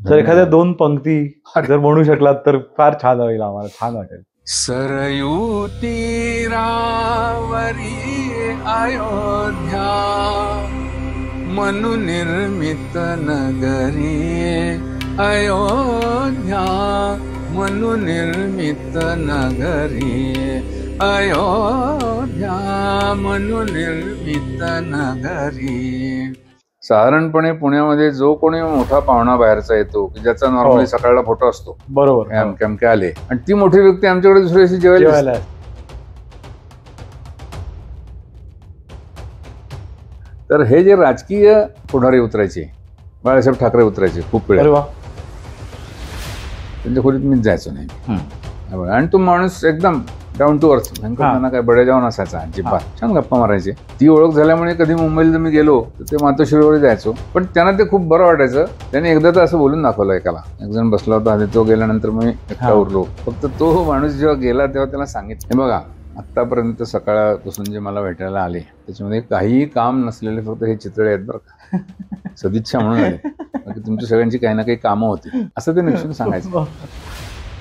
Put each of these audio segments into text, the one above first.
जर एखाद्या 2 पंक्ती जर म्हणू शकलात तर फार छान होईल, आम्हाला छान वाटेल. सरयू तीरावरी अयोध्या, मनु निर्मित नगरी अयोध्या, मनु निर्मित नगरी अयोध्या, मनु निर्मित नगरी. साधारणपणे पुण्यामध्ये जो कोणी मोठा पाहुणा बाहेरचा येतो की ज्याचा नॉर्मली सकाळला फोटो असतो, बरोबर, अमके आले आणि ती मोठी व्यक्ती आमच्याकडे दुसऱ्या दिवशी जेवायला. तर हे जे राजकीय पुढारी उतरायचे, बाळासाहेब ठाकरे उतरायचे खूप वेळा, त्यांच्या खोलीत मीच जायचो नाही. आणि तो माणूस एकदम डाऊन टू अर्थ, त्यांना काय बडे जाऊन असायचा, अजिबात छान गप्पा मारायचे. ती ओळख झाल्यामुळे कधी मुंबईला जर मी गेलो तर ते मातोश्रीवर जायचो. पण त्यांना ते खूप बरं वाटायचं. त्याने एकदा तर असं बोलून दाखवलं एकाला, एक जण बसला होता आधी, तो गेल्यानंतर मी एकटा उरलो. फक्त तो माणूस जेव्हा गेला तेव्हा त्याला सांगितलं, हे बघा आतापर्यंत सकाळपासून जे मला भेटायला आले त्याच्यामध्ये काहीही काम नसलेले फक्त हे चितळे आहेत बरं का, सदिच्छा म्हणून आले, बाकी तुमच्या सगळ्यांची काही ना काही कामं होती, असं ते निश्चित सांगायचं.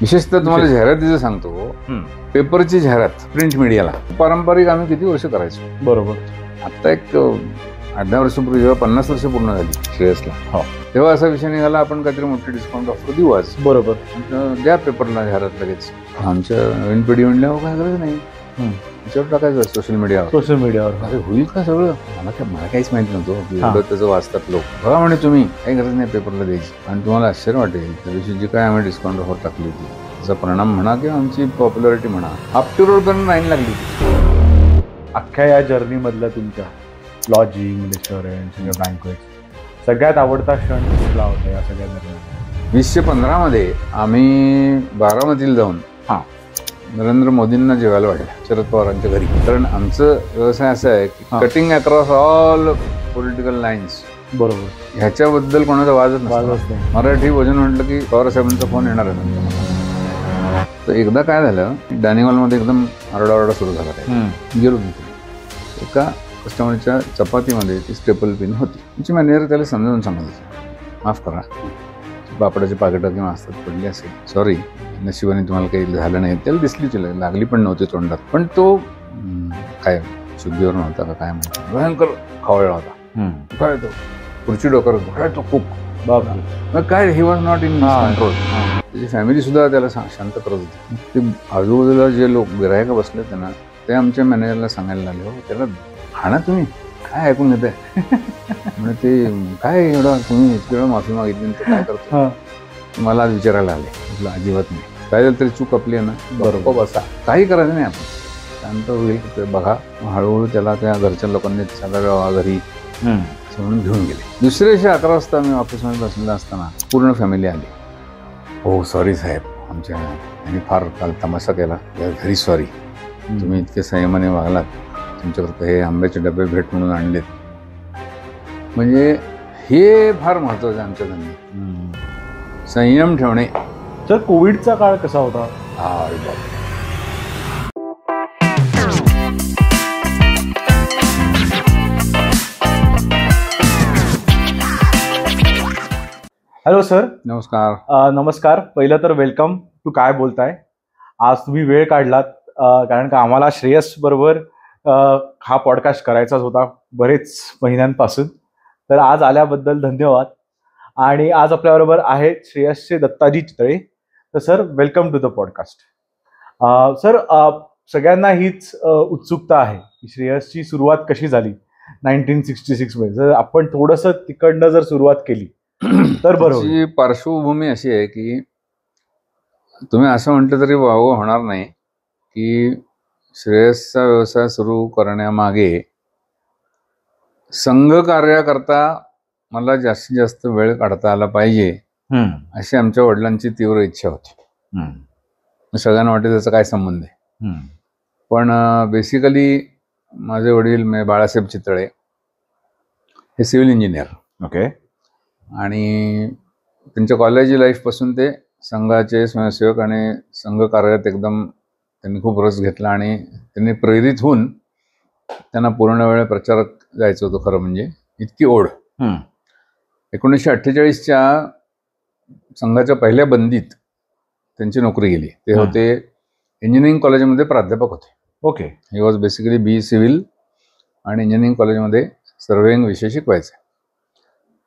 विशेषतः तुम्हाला जाहिरातीचं सांगतो, पेपरची जाहिरात प्रिंट मीडियाला पारंपरिक आम्ही किती वर्ष करायचो. बरोबर. आता एक 8-10 वर्षापूर्वी जेव्हा 50 वर्ष पूर्ण झाली श्रेयसला, तेव्हा असा विषय निघाला, आपण काहीतरी मोठी डिस्काउंट ऑफर देऊ आज. बरोबर. द्या पेपरला जाहिरात लगेच. आमच्या नवीन पिढी म्हणल्यावर काय गरज नाही, त्याच्यावर टाकायचं सोशल मीडियावर. अरे होईल का सगळं, मला काहीच माहिती नव्हतं. त्याचं वाचतात लोक, बघा म्हणे तुम्ही काही गरज नाही पेपरला द्यायची. आणि तुम्हाला आश्चर्य वाटेल, त्या दिवशी जी काय आम्ही डिस्काउंट ऑफर टाकली होती त्याचा परिणाम म्हणा किंवा आमची पॉप्युलरिटी म्हणा, अप टू रोड पर्यंत 9 लागली होती. अख्ख्या या जर्नी मधला तुमच्या लॉजिंग, रेस्टॉरंट, बँक्वेट सगळ्यात आवडता क्षण कुठला होता या सगळ्या दरम्यान? 2015 मध्ये आम्ही बारामतीला जाऊन नरेंद्र मोदींना जेवायला वाटलं, शरद पवारांच्या घरी. कारण आमचं व्यवसाय असा आहे की cutting across all political lines. बरोबर. ह्याच्याबद्दल कोणाचा वादच नाही. मराठी भोजन म्हटलं की पवार साहेबांचा फोन येणार आहे. तर एकदा काय झालं, डायनिंग हॉलमध्ये एकदम आरडाओरडा सुरू झाला. काय गेलो तिथे, एका कस्टमरच्या चपातीमध्ये ती स्टेपल पिन होती. तिची मॅनेजर त्याला समजावून सांगत, माफ करा, पापडाचे पाकिटं किंवा असतात पडली असेल, सॉरी, नशिबाने तुम्हाला काही झालं नाही. त्याला दिसली, लागली पण नव्हती तोंडात. पण तो काय शुद्धीवर नव्हता का काय माहिती, भयंकर खवळला होता. काय तो खुर्ची डोकर, काय तो खूप बाप काय, he was not in control. त्याची फॅमिली सुद्धा त्याला शांत करत होती. ते आजूबाजूला जे लोक गिरायक बसले त्यांना, ते आमच्या मॅनेजरला सांगायला लागले, हो त्याला हाणा तुम्ही, काय ऐकून घेताय. म्हणजे ते काय एवढं तुम्ही इतकी वेळा माफी मागितली तर काय करतो. मला आज विचारायला आले, म्हटलं अजिबात नाही, काय झालं तरी चूक आपली आहे ना, बरोबर बसा, काही करायचं नाही, आपण शांत होईल बघा. हळूहळू त्याला त्या घरच्या लोकांनी सगळ्या घरी म्हणून घेऊन गेले. दुसऱ्या दिवशी 11 वाजता आम्ही ऑफिसमध्ये बसलेला असताना पूर्ण फॅमिली आली. हो सॉरी साहेब, आमच्या यांनी फार काल तमाशा केला, व्हेरी सॉरी, तुम्ही इतके संयमाने वागलात, तुमच्याकडे हे आंब्याचे डबे भेट म्हणून आणलेत. म्हणजे हे फार महत्वाचं आहे आमच्या धंद्यात, संयम ठेवणे. तर कोविडचा काळ कसा होता? Hello sir. नमस्कार. नमस्कार. पहिलं तर वेलकम टू काय बोलताय. आज तुम्ही वेळ काढलात, कारण का आम्हाला श्रेयस बरोबर हा पॉडकास्ट करायचाच होता बरेच महिन्यांपासून. तर आज आल्याबद्दल धन्यवाद. आणि आज आपल्याबरोबर आहेत श्रेयसचे दत्ताजी चितळे. तर sir, welcome to the podcast. Sir, सगळ्यांना हीच उत्सुकता आहे की श्रेयसची सुरुवात कशी झाली 1966 मध्ये. जर आपण थोडंसं तिकडनं जर सुरुवात केली तर बरोबर. पार्श्वभूमी अशी आहे की तुम्ही असं म्हटलं तरी वावं होणार नाही की श्रेयसचा व्यवसाय सुरू करण्यामागे संघ कार्याकरता मला जास्तीत जास्त वेळ काढता आला पाहिजे अशी आमच्या वडिलांची तीव्र इच्छा होती. सगळ्यांना वाटते त्याचा काय संबंध आहे. पण बेसिकली माझे वडील बाळासाहेब चितळे हे सिव्हिल इंजिनियर. ओके. आणि त्यांच्या कॉलेज लाईफपासून ते संघाचे स्वयंसेवक आणि संघ कार्यात एकदम त्यांनी खूप रस घेतला. आणि त्यांनी प्रेरित होऊन त्यांना पूर्ण वेळ प्रचारात जायचं होतं. खरं म्हणजे इतकी ओढ. 1948च्या संघाच्या पहिल्या बंदीत त्यांची नोकरी गेली. ते होते इंजिनिअरिंग कॉलेजमध्ये प्राध्यापक होते. Okay. He was basically B civil आणि इंजिनिअरिंग कॉलेजमध्ये सर्वेइंग विषय शिकवायचे.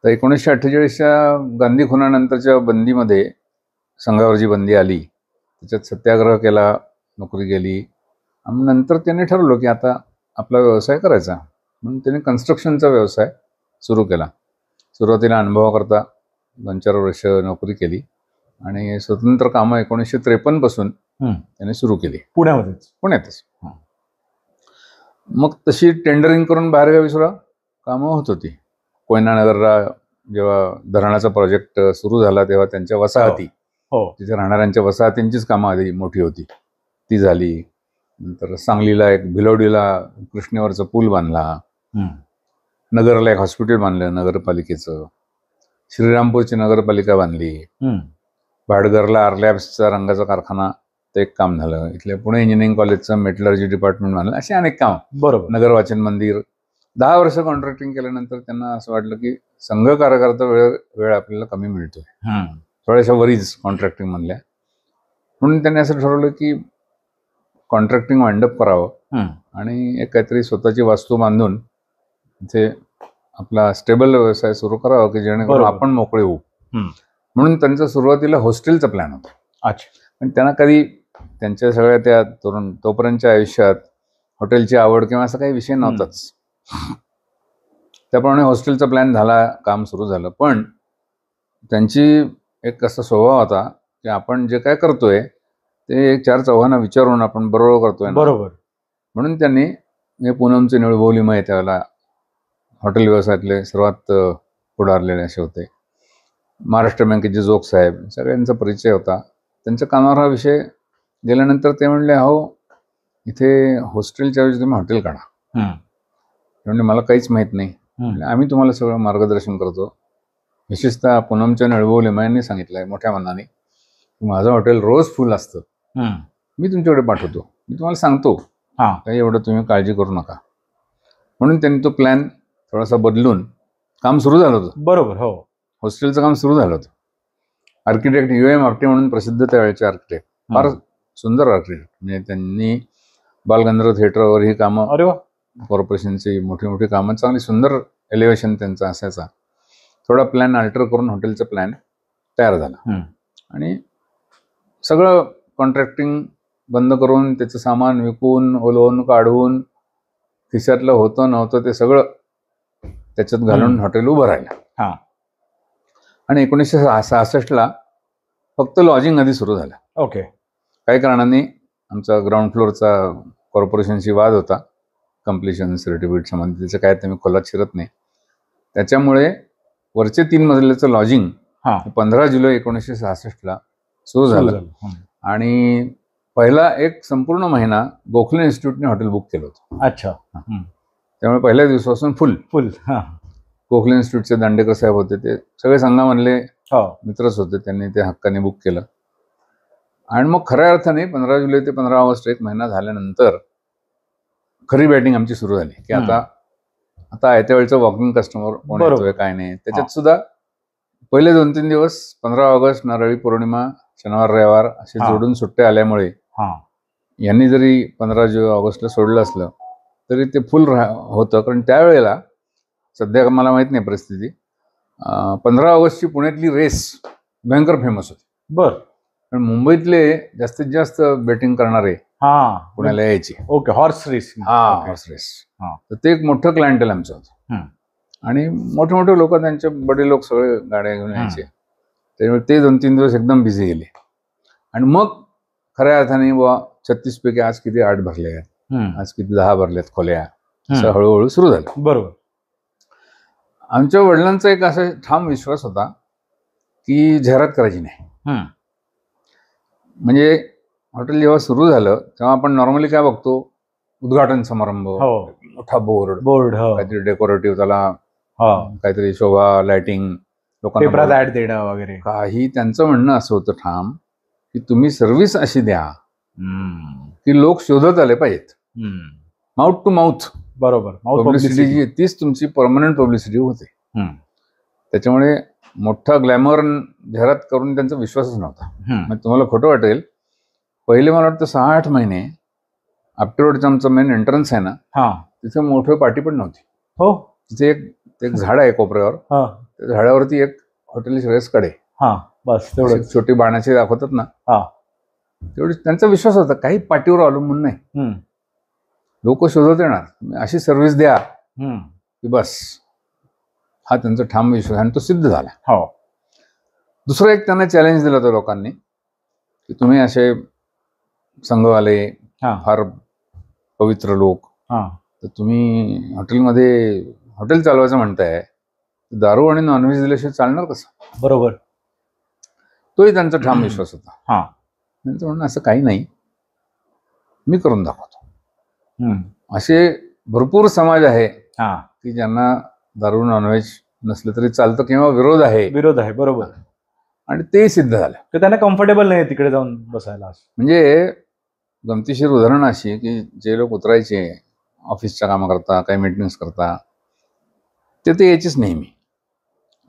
तर 1948च्या गांधी खुनानंतरच्या बंदीमध्ये संघावर जी बंदी आली त्याच्यात सत्याग्रह केला, नोकरी गेली. आणि नंतर त्याने ठरवलं की आता आपला व्यवसाय करायचा, म्हणून त्याने कन्स्ट्रक्शनचा व्यवसाय सुरू केला. सुरुवातीला अनुभवाकरता 2-4 वर्ष नोकरी केली आणि स्वतंत्र कामं 1953 पासून त्याने सुरू केली पुण्यातच. मग तशी टेंडरिंग करून बाहेरगावी सुद्धा कामं होत होती. कोयना नगरला जेव्हा धरणाचा प्रोजेक्ट सुरू झाला तेव्हा त्यांच्या वसाहती, तिथे राहणाऱ्यांच्या वसाहतींचीच कामं आधी मोठी होती, ती झाली. नंतर सांगलीला एक भिलवडीला कृष्णेवरचा पूल बांधला, नगरला एक हॉस्पिटल बांधलं नगरपालिकेचं, श्रीरामपूरची नगरपालिका बांधली, भाटघरला आरलॅब्सचा रंगाचा कारखाना ते एक काम झालं, इथल्या पुणे इंजिनिअरिंग कॉलेजचं मेटलर्जी डिपार्टमेंट बांधलं, असे अनेक काम. बरोबर. नगर वाचन मंदिर. 10 वर्ष कॉन्ट्रॅक्टिंग केल्यानंतर त्यांना असं वाटलं की संघ कार्यकर्ता वेळ आपल्याला कमी मिळतोय, थोड्याशा वरीच कॉन्ट्रॅक्टिंग म्हणल्या. म्हणून त्यांनी असं ठरवलं की कॉन्ट्रॅक्टिंग वाइंडअप करावं आणि एक काहीतरी स्वतःची वास्तू बांधून इथे आपला स्टेबल व्यवसाय सुरू करावा की जेणेकरून आपण मोकळे होऊ. म्हणून त्यांचा सुरुवातीला हॉस्टेलचा प्लॅन होता. अच्छा. पण त्यांना कधी त्यांच्या सगळ्या त्या तोपर्यंतच्या आयुष्यात हॉटेलची आवड किंवा असा काही विषय नव्हताच. त्याप्रमाणे हॉस्टेलचा प्लॅन झाला, काम सुरू झालं. पण त्यांची एक असा स्वभाव होता की आपण जे काय करतोय ते 4 चौघांना विचारून आपण बरोबर करतोय. बरोबर. म्हणून त्यांनी हे पूनमचे निळभोवलीमय त्यावेळेला हॉटेल व्यवसायातले सर्वात पुढारलेले असे होते. महाराष्ट्र बँकेचे जोग साहेब, सगळ्यांचा परिचय होता. त्यांच्या कानावर हा विषय गेल्यानंतर ते म्हणले, हो इथे हॉस्टेलच्या ऐवजी तुम्ही हॉटेल काढा. म्हणजे मला काहीच माहीत नाही, आम्ही तुम्हाला सगळं मार्गदर्शन करतो. विशेषतः पूनमच्या निळभोवलीमयांनी सांगितलंय मोठ्या मनाने की माझं हॉटेल रोज फुल असतं, मी तुमच्याकडे पाठवतो, मी तुम्हाला सांगतो, काही एवढं तुम्ही काळजी करू नका. म्हणून त्यांनी तो प्लॅन थोडासा बदलून काम सुरू झालं होतं. बरोबर. हो. हॉस्टेलचं काम सुरू झालं होतं. आर्किटेक्ट UM आपटे म्हणून प्रसिद्ध त्यावेळेचे आर्किटेक्ट, फार सुंदर आर्किटेक्ट. म्हणजे त्यांनी बालगंधर्व थिएटरवर ही कामं, अरे वा, कॉर्पोरेशनची मोठी मोठी कामं, चांगली सुंदर एलिव्हेशन त्यांचा असायचा. थोडा प्लॅन अल्टर करून हॉटेलचा प्लॅन तयार झाला आणि सगळं कॉन्ट्रॅक्टिंग बंद करून त्याचं सामान विकून ओलवून काढून खिशातलं होतं नव्हतं ते सगळं त्याच्यात घालून हॉटेल उभं राहिलं. आणि 1966ला फक्त लॉजिंग आधी सुरू झालं. ओके. काही कारणाने आमचा ग्राउंड फ्लोअरचा कॉर्पोरेशनशी वाद होता कम्प्लिशन सर्टिफिकेट संबंधी, त्याचं काय ते मी खोलात शिरत नाही. त्याच्यामुळे वरचे 3 मजल्याचं लॉजिंग 15 जुलै 1966ला सुरू झालं. आणि पहिला एक संपूर्ण महिना गोखले इन्स्टिट्यूटने हॉटेल बुक केलं होतं. अच्छा. त्यामुळे पहिल्या दिवसापासून फुल गोखले इन्स्टिट्यूटचे दांडेकर साहेब होते, ते सगळे संघामधले मित्रच होते, त्यांनी ते हक्काने बुक केलं. आणि मग खऱ्या अर्थाने 15 जुलै ते 15 ऑगस्ट एक महिना झाल्यानंतर खरी बॅटिंग आमची सुरू झाली की आता आयत्या वेळचं वॉकिंग कस्टमर कोण येतोय काय नाही. त्याच्यात सुद्धा पहिले 2-3 दिवस 15 ऑगस्ट, नारळी पौर्णिमा, शनिवार रविवार असे जोडून सुट्ट्या आल्यामुळे यांनी जरी 15 ऑगस्टला सोडलं असलं तरी ते फुल होतं. कारण त्यावेळेला सध्या मला माहित नाही परिस्थिती, 15 ऑगस्टची पुण्यातली रेस भयंकर फेमस होती. बरं. पण मुंबईतले जास्तीत जास्त बेटिंग करणारे पुण्याला यायचे. Okay. Horse race. Horse race. तर ते एक मोठं क्लायंटेल आमचं होतं आणि मोठे मोठे लोक, त्यांचे बडे लोक सगळे गाड्या घेऊन यायचे. त्यामुळे ते 2-3 दिवस एकदम बिझी गेले. आणि मग खऱ्या अर्थाने 36 पैकी आज किती 8 भरले आहेत, आज किती 10 भरलेत खोल्या, असं हळूहळू सुरू झालं. बरोबर. आमच्या वडिलांचा एक असा ठाम विश्वास होता की जाहिरात करायची नाही. म्हणजे हॉटेल जेव्हा सुरू झालं तेव्हा आपण नॉर्मली काय बघतो, उद्घाटन समारंभ, मोठा बोर्ड, काहीतरी डेकोरेटिव्ह, त्याला काहीतरी शोभा, लाइटिंग, लोकांना ऍड देणं वगैरे काही. त्यांचं म्हणणं असं होतं ठाम की तुम्ही सर्व्हिस अशी द्या की लोक शोधत आले पाहिजेत. Mouth to mouth. बरोबर. पब्लिसिटी जी तीच तुमची परमनंट पब्लिसिटी होते. त्याच्यामुळे मोठा ग्लॅमर जाहिरात करून त्यांचा विश्वासच नव्हता. मग तुम्हाला खोटं वाटेल, पहिले मला वाटतं 6-8 महिने आफ्टरवर्डचं आमचं मेन एंट्रन्स आहे ना, तिथे मोठं पार्टी पण नव्हती. हो, तिथे एक झाड आहे कोपऱ्यावर, त्या झाडावरती एक हॉटेल श्रेयस कडे, बस तेवढं छोटी बाणाची दाखवतात ना, तेवढी त्यांचा विश्वास होता. काही पार्टीवर अवलंबून नाही, लोक शोधत येणार, अशी सर्व्हिस द्या की बस. हा त्यांचा ठाम विश्वास आणि तो सिद्ध झाला. हो. दुसरं एक त्यांना चॅलेंज दिलं होतं लोकांनी की तुम्ही असे संघवाले फार पवित्र लोक, तर तुम्ही हॉटेलमध्ये हॉटेल चालवायचं म्हणताय, दारू आणि नॉनव्हेज दिल्याशिवाय चालणार कसं? बरोबर. तोही त्यांचा ठाम विश्वास होता. त्यांचं म्हणणं असं काही नाही, मी करून दाखवतो. असे भरपूर समाज आहे की ज्यांना दारू नॉनव्हेज नसलं तरी चालतं किंवा विरोध आहे. बरोबर. आणि ते सिद्ध झालं. तर त्यांना कम्फर्टेबल नाही तिकडे जाऊन बसायला. म्हणजे गमतीशीर उदाहरण अशी की जे लोक उतरायचे ऑफिसच्या कामाकरता, काही मीटिंग्स करता, ते यायचेच नेहमी.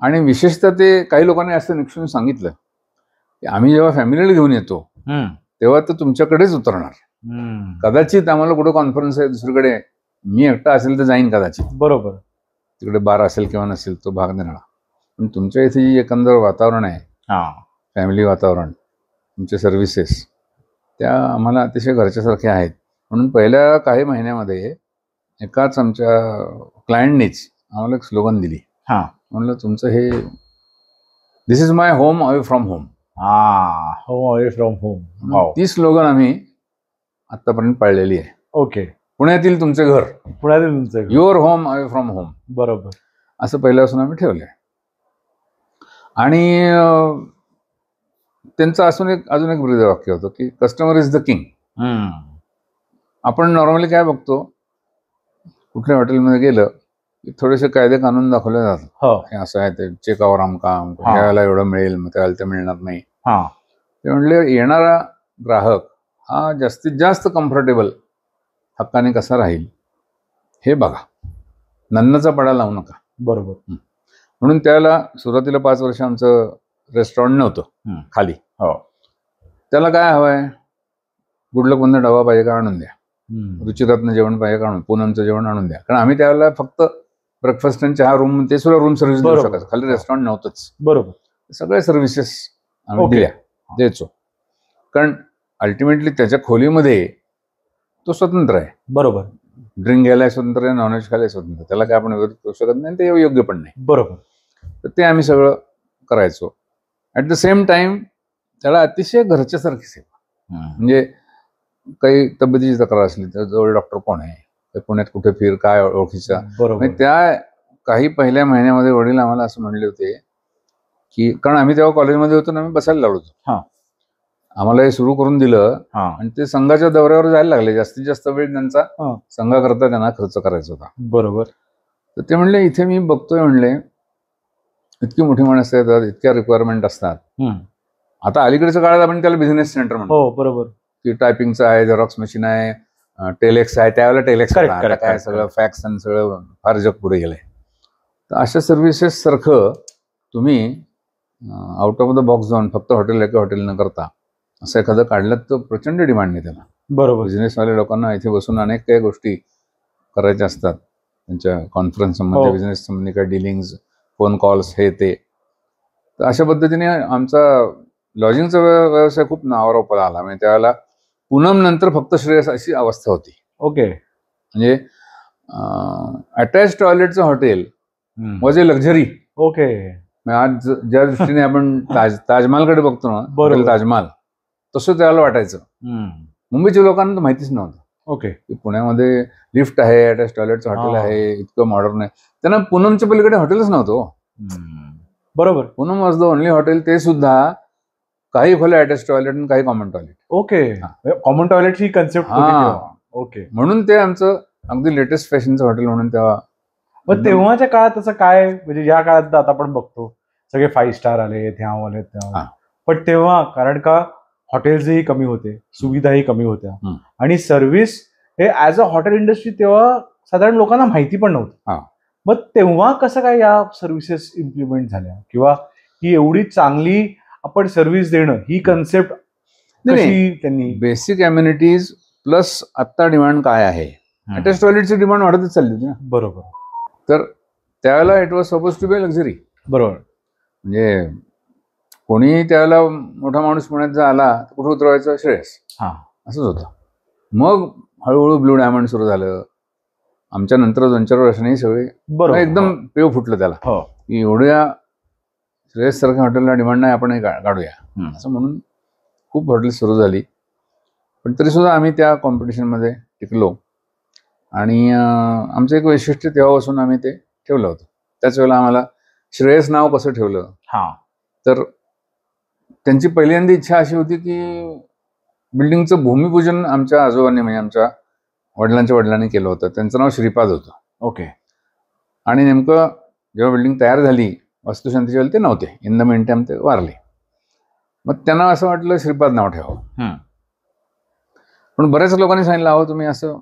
आणि विशेषतः ते काही लोकांनी असं निक्षून सांगितलं की आम्ही जेव्हा फॅमिलीला घेऊन येतो तेव्हा तर तुमच्याकडेच उतरणार. कदाचित आम्हाला कुठं कॉन्फरन्स आहे दुसरीकडे, मी एकटा असेल तर जाईन कदाचित, बरोबर, तिकडे बार असेल किंवा नसेल तो भाग देणार. पण तुमच्या इथे जी एकंदर वातावरण आहे, फॅमिली वातावरण, तुमचे सर्व्हिसेस, त्या आम्हाला अतिशय घरच्यासारखे आहेत. म्हणून पहिल्या काही महिन्यामध्ये एकाच आमच्या क्लायंटनीच आम्हाला एक स्लोगन दिली. म्हणलं तुमचं हे this is my home away from home. Home away from home. ती स्लोगन आम्ही आतापर्यंत पाळलेली आहे. ओके. पुण्यातील तुमचे घर, your home away from home. बरोबर. असं पहिल्यापासून आम्ही ठेवलंय. आणि त्यांचं अजून एक ब्रीदवाक्य होतं की कस्टमर इज द किंग. आपण नॉर्मली काय बघतो, कुठल्या हॉटेलमध्ये गेलं की थोडेसे कायदे कानून दाखवले जातात. हे असं आहे, ते चेकावर आमकाम, याला एवढं मिळेल, मग त्याला ते मिळणार नाही. ते म्हणले येणारा ग्राहक हा जास्तीत जास्त कम्फर्टेबल हक्काने कसा राहील हे बघा, नन्नाचा पडा लावू नका. बरोबर. म्हणून त्याला सुरुवातीला 5 वर्ष आमचं रेस्टॉरंट नव्हतं खाली. त्याला काय हवंय, गुडलकमधनं डबा पाहिजे का आणून द्या, रुचिरत्न जेवण पाहिजे का आणून, पूनमचं जेवण आणून द्या. कारण आम्ही त्यावेळेला फक्त ब्रेकफास्ट आणि चहा रूम, ते सुद्धा रूम सर्व्हिस देऊ शकायचं, खाली रेस्टॉरंट नव्हतंच. बरोबर. सगळ्या सर्व्हिसेस आम्ही द्यायचो. कारण अल्टिमेटली त्याच्या खोलीमध्ये तो स्वतंत्र आहे. बरोबर. ड्रिंक घ्यायला स्वतंत्र आहे, नॉनव्हेज खायला स्वतंत्र, त्याला काय आपण विरोध करू शकत नाही, ते योग्य पण नाही. बरोबर. तर ते आम्ही सगळं करायचो. ॲट द सेम टाइम त्याला अतिशय घरच्यासारखी सेवा. म्हणजे काही तब्येतीची तक्रार असली तर जवळ डॉक्टर कोण आहे, पुण्यात कुठे फिर, काय ओळखीचा. त्या काही पहिल्या महिन्यामध्ये वडील आम्हाला असं म्हणले होते की, कारण आम्ही तेव्हा कॉलेजमध्ये होतो ना, आम्ही बसायला लावलो होतो, आम्हाला हे सुरू करून दिलं आणि ते संघाच्या दौऱ्यावर जायला लागले. जास्तीत जास्त वेळ त्यांचा संघाकरता त्यांना खर्च करायचा होता. बरोबर. तर ते म्हणले इथे मी बघतोय, म्हणले इतकी मोठी माणसं येतात, इतक्या रिक्वायरमेंट असतात. आता अलीकडच्या काळात आपण त्याला बिझनेस सेंटर म्हणतो. बरोबर. की टायपिंगचं आहे, झेरॉक्स मशीन आहे, टेलेक्स आहे, त्यावेळेला टेलेक्स काय सगळं फॅक्स आणि सगळं फार जग पुढे गेलंय. तर अशा सर्व्हिसेस सारखं तुम्ही आउट ऑफ द बॉक्स जाऊन फक्त हॉटेल एका हॉटेल न करता असं एखादं काढलं तर प्रचंड डिमांड नाही त्याला. बरोबर. बिझनेसवाले लोकांना इथे बसून अनेक काही गोष्टी करायच्या असतात, त्यांच्या कॉन्फरन्स संबंधी, बिझनेस संबंधी काही डिलिंग्स, फोन कॉल्स, हे ते. तर अशा पद्धतीने आमचा लॉजिंगचा व्यवसाय खूप नावावर आला. म्हणजे त्यावेळेला पूनम नंतर फक्त श्रेयस अशी अवस्था होती. ओके. म्हणजे अटॅच टॉयलेटचं hotel was a luxury. Okay. आज ज्या दृष्टीने आपण ताजमहालकडे बघतो ना, हॉटेल ताजमहाल, तसं त्याला वाटायचं. मुंबईच्या लोकांना तर माहितीच नव्हतं. ओके. पुण्यामध्ये लिफ्ट आहे, अटॅच टॉयलेटचं हॉटेल आहे, इतकं मॉडर्न आहे. त्यांना पूनमच्या पलीकडे हॉटेलच नव्हतं. बरोबर. Poonam was the only hotel, ते सुद्धा काही खोल्या अटॅच टॉयलेट आणि काही common toilet. Okay. Common toilet ही कन्सेप्ट. ओके. म्हणून ते आमचं अगदी लेटेस्ट फॅशनचं हॉटेल म्हणून तेव्हा. पण तेव्हाच्या काळात असं काय, म्हणजे या काळात आता आपण बघतो सगळे 5 स्टार आले, ह्या आले, पण तेव्हा कारण का हॉटेल्सही कमी होते, सुविधाही कमी होत्या आणि सर्व्हिस हे ऍज अ हॉटेल इंडस्ट्री तेव्हा साधारण लोकांना माहिती पण नव्हतं. मग तेव्हा कसं काय या सर्व्हिसेस इम्प्लिमेंट झाल्या, किंवा की एवढी चांगली आपण सर्व्हिस देणं, ही कन्सेप्ट त्यांनी. बेसिक अम्युनिटीज प्लस आता डिमांड काय आहे, अटॅच टॉयलेटची डिमांड वाढतच चालली होती ना. बरोबर. तर त्यावेळेला it was suppose to be luxury. बरोबर. म्हणजे कोणी त्यावेळेला मोठा माणूस पुण्यात जर आला तर कुठं उतरवायचं, श्रेयस, असंच होतं. मग हळूहळू ब्लू डायमंड सुरू झालं. आमच्या नंतर 2-4 वर्षांनी सगळे एकदम पेव फुटलं त्याला, की एवढ्या श्रेयस सारख्या हॉटेलला डिमांड नाही, आपण हे काढूया असं म्हणून खूप हॉटेल सुरू झाली. पण तरी सुद्धा आम्ही त्या कॉम्पिटिशनमध्ये टिकलो. आणि आमचं एक वैशिष्ट्य तेव्हापासून आम्ही ते ठेवलं होतं. त्याच वेळेला आम्हाला श्रेयस नाव कसं ठेवलं, तर त्यांची पहिल्यांदा इच्छा अशी होती की बिल्डिंगचं भूमिपूजन आमच्या आजोबांनी, म्हणजे आमच्या वडिलांच्या वडिलांनी केलं होतं. त्यांचं नाव श्रीपाद होतं. ओके. आणि नेमकं जेव्हा बिल्डिंग तयार झाली, वास्तुशांतीच्या वेळेला ते नव्हते, इन द मेन टाइम ते वारले. मग त्यांना असं वाटलं श्रीपाद नाव ठेवावं. पण बऱ्याच लोकांनी सांगितलं, अहो तुम्ही असं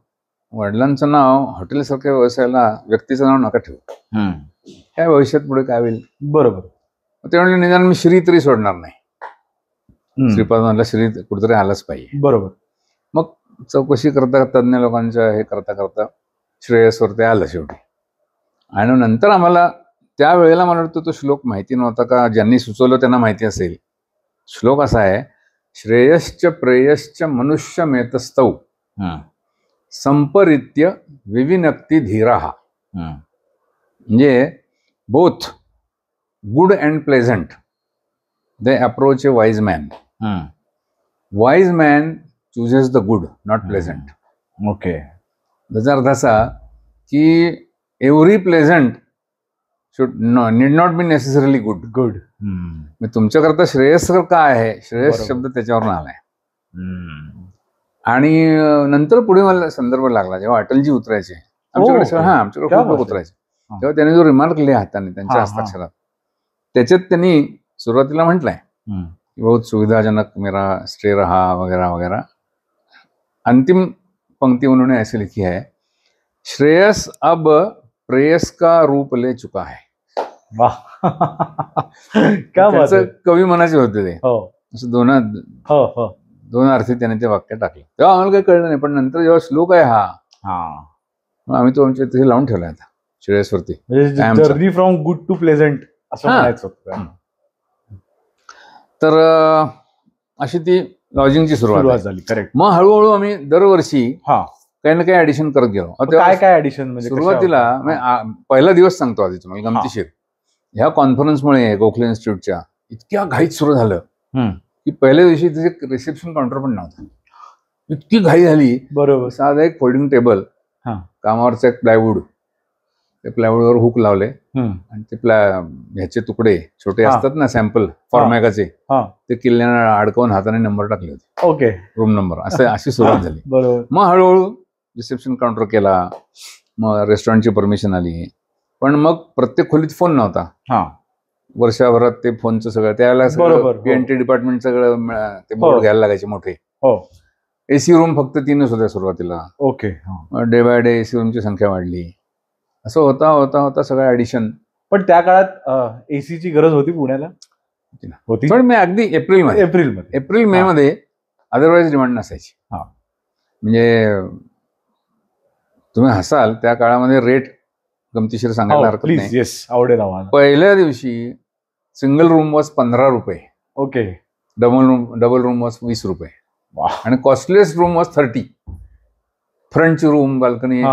वडिलांचं नाव हॉटेलसारख्या व्यवसायाला व्यक्तीचं नाव नका ठेवू, काय भविष्यात पुढे काय होईल. बरोबर. ते म्हणले निदान मी श्री तरी सोडणार नाही. श्रीपाद म्हणला श्री कुठेतरी आलंच पाहिजे. बरोबर. मग चौकशी करता, तज्ञ लोकांच्या हे करता करता श्रेयसवर ते आलं शेवटी. आणि नंतर आम्हाला त्यावेळेला मला वाटतं तो श्लोक माहिती नव्हता का, ज्यांनी सुचवलं त्यांना माहिती असेल. श्लोक असा आहे, श्रेयश्च प्रेयश्च मनुष्य मेतस्तौ संपरित्य विविनक्ती धीराः. म्हणजे both good and pleasant they approach a wise man. Wise man chooses the good, not pleasant. Okay. त्याचा अर्थ असा की every pleasant should need not be necessarily good. Good. मी तुमच्याकरता श्रेयस्कर काय आहे, श्रेयस शब्द त्याच्यावरून आलाय. आणि नंतर पुढे मला संदर्भ लागला, जेव्हा अटलजी उतरायचे आमच्याकडे, आमच्याकडे खूप लोक उतरायचे, तेव्हा त्यांनी जो रिमार्क लिहिला हाताने त्यांच्या हस्ताक्षरात, त्याच्यात त्यांनी सुरुवातीला म्हटलंय की बहुत सुविधाजनक मेरा स्टे रहा वगैरह वगैरह. अंतिम पंक्ति उन्होंने ऐसे लिखी है, श्रेयस अब प्रेयस का रूप ले चुका है. वाह. क्या बात आहे. कवी मनाचे होते ते. असं दोन अर्थी त्याने ते वाक्य टाकलं. तेव्हा आम्हाला काही कळलं नाही, पण नंतर जेव्हा श्लोक आहे आम्ही तो आमच्या तिथे लावून ठेवला आता श्रेयसवरती. Journey from good to pleasant असं म्हणायचं होतं. तर अशी ती लॉजिंगची सुरुवात झाली. करेक्ट. मग हळूहळू आम्ही दरवर्षी काही ना काही ऍडिशन करत गेलो. काय ऍडिशन म्हणजे सुरुवातीला पहिला दिवस सांगतो आधी तुम्हाला गमतीशीर. ह्या कॉन्फरन्समुळे गोखले इन्स्टिट्यूटच्या इतक्या घाईत सुरू झालं की पहिल्या दिवशी तिथे रिसेप्शन काउंटर पण नव्हता. इतकी घाई झाली. बरोबर. साधा एक फोल्डिंग टेबल, कामावरचा एक प्लायवूड, ते प्लायवूडवर हुक लावले आणि ते ह्याचे तुकडे छोटे असतात ना सॅम्पल फॉर्मॅकाचे, ते किल्ल्याने अडकवून हाताने नंबर टाकले होते. ओके. Room number. अशी सुरुवात झाली. बरोबर. मग हळूहळू रिसेप्शन काउंटर केला, मग रेस्टॉरंटची परमिशन आली. पण मग प्रत्येक खोलीत फोन नव्हता. वर्षभरात ते फोनचं सगळं त्यावेळेला पीएनटी डिपार्टमेंट सगळं ते बोर्ड घ्यायला लागायचे मोठे. एसी रूम फक्त 3च होत्या सुरुवातीला. Okay. Day by day AC रूमची संख्या वाढली. असं होता होता होता सगळं ऍडिशन. पण त्या काळात एसीची गरज होती पुण्याला होती. पण मी अगदी एप्रिल मे मध्ये अदरवाईज डिमांड नसायची. म्हणजे तुम्ही हसाल, त्या काळामध्ये रेट गमतीशीर सांगायला हरकत नाही. आवडेल. पहिल्या दिवशी सिंगल रूम वॉज 15 रुपये. ओके. डबल रूम वॉज 20 रुपये. आणि कॉस्टलेस्ट रूम वॉज 30. फ्रंटची रूम, बाल्कनी,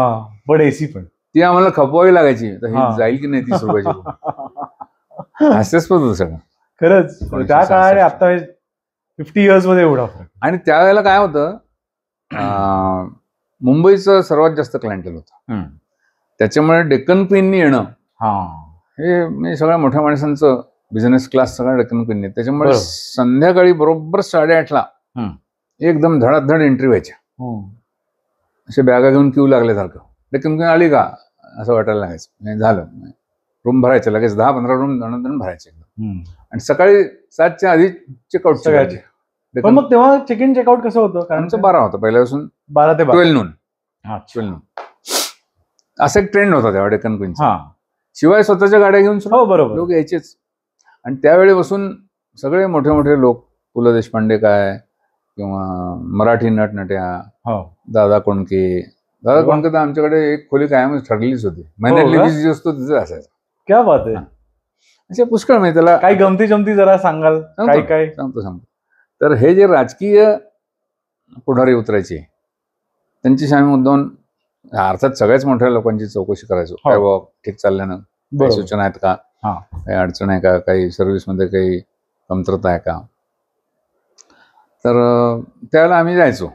पण एसी पण ती आम्हाला खपवावी लागायची. जाईल की नाही 30 रुपयाची रूम. हास्यास्पद होतं सगळं खरंच. त्या काळाने आता 50 इयर्स मध्ये एवढा. आणि त्यावेळेला काय होतं, मुंबईचं सर्वात जास्त क्लायंटेल होतं. त्याच्यामुळे डेक्कन क्वीननी येणं हे म्हणजे सगळ्या मोठ्या माणसांचं बिझनेस क्लास सगळा डेक्कन क्वीननी. त्याच्यामुळे संध्याकाळी बरोबर 8:30ला एकदम धडाधड एंट्री व्हायच्या. असे बॅगा घेऊन क्यू लागल्यासारखं. डेक्कन क्वीन आली का असं वाटायला लागायचं. झालं, रूम भरायचं लगेच. 10-15 रूम दण भरायचे. आणि सकाळी 7च्या आधी चेकआउट सगळ्याचे. मग तेव्हा चेक इन चेकआउट कसं होतं? कारण आमचं 12 होतं पहिल्यापासून. 12 ते 12 नून. असा एक ट्रेंड होता तेव्हा डेक्कन क्वीनचा. शिवाय स्वतःच्या गाड्या घेऊन बरोबर लोक यायचेच. आणि त्यावेळी बसून सगळे मोठे मोठे लोक, पु ल देशपांडे काय किंवा मराठी नटनट्या, दादा कोंडके तर आमच्याकडे एक खोली कायमच ठरलेलीच होती. महिन्यातली वीज जी असतो तिथे असायचं. क्या बात आहे. अशा पुष्कळ म्हणजे त्याला काही गमती जमती जरा सांगाल? काय काय सांगतो. तर हे जे राजकीय पुढारी उतरायचे त्यांची आम्ही मुद्दाम, अर्थात सगळ्याच मोठ्या लोकांची चौकशी करायचो. काय बाबा ठीक चालल्यानं, काही सूचना आहेत का, काही अडचण आहे का, काही सर्व्हिसमध्ये काही कमतरता आहे का. तर त्यावेळेला आम्ही जायचो.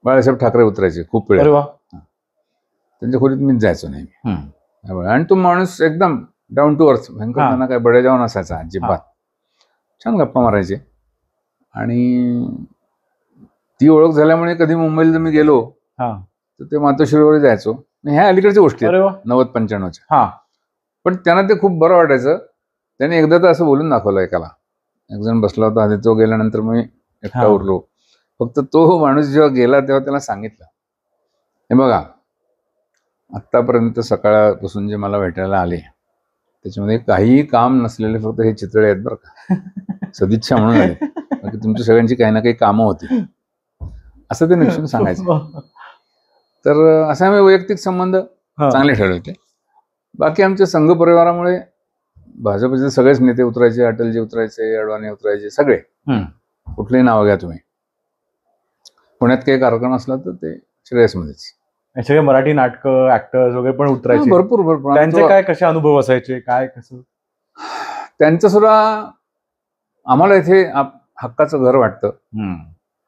बाळासाहेब ठाकरे उतरायचे खूप वेळ, त्यांच्या खोलीत मीच जायचो नेहमी. आणि तो माणूस एकदम डाऊन टू अर्थ, भयंकर त्यांना काय बडेजाव नसायचा अजिबात. छान गप्पा मारायचे. आणि ती ओळख झाल्यामुळे कधी मुंबईला मी गेलो तर ते मातोश्रीवर जायचो. ह्या अलीकडच्या गोष्टी 90-95च्या. पण त्यांना ते खूप बरं वाटायचं. त्याने एकदा तर असं बोलून दाखवलं एकाला. एक जण बसला होता आधी, तो गेल्यानंतर मी एकटा उरलो. फक्त तो माणूस जेव्हा गेला तेव्हा त्याला सांगितलं, हे बघा आत्तापर्यंत सकाळपासून जे मला भेटायला आले त्याच्यामध्ये काहीही काम नसलेले फक्त हे चितळे आहेत बरं का, सदिच्छा म्हणून आले, बाकी तुमच्या सगळ्यांची काही ना काही कामं होती, असं ते निश्चित सांगायचं. तर असे आम्ही वैयक्तिक संबंध चांगले ठेवले होते. बाकी आमच्या संघ परिवारामुळे भाजपचे सगळेच नेते उतरायचे, अटलजी उतरायचे, अडवाणी उतरायचे, सगळे, कुठलेही नाव घ्या तुम्ही. पुण्यात काही कार्यक्रम असला तर ते श्रेयसमध्येच सगळे मराठी नाटकं, ऍक्टर्स वगैरे पण उतरायचे. भरपूर. त्यांचे काय कसे अनुभव असायचे, काय कसं? त्यांचं सुद्धा आम्हाला इथे हक्काचं घर वाटतं.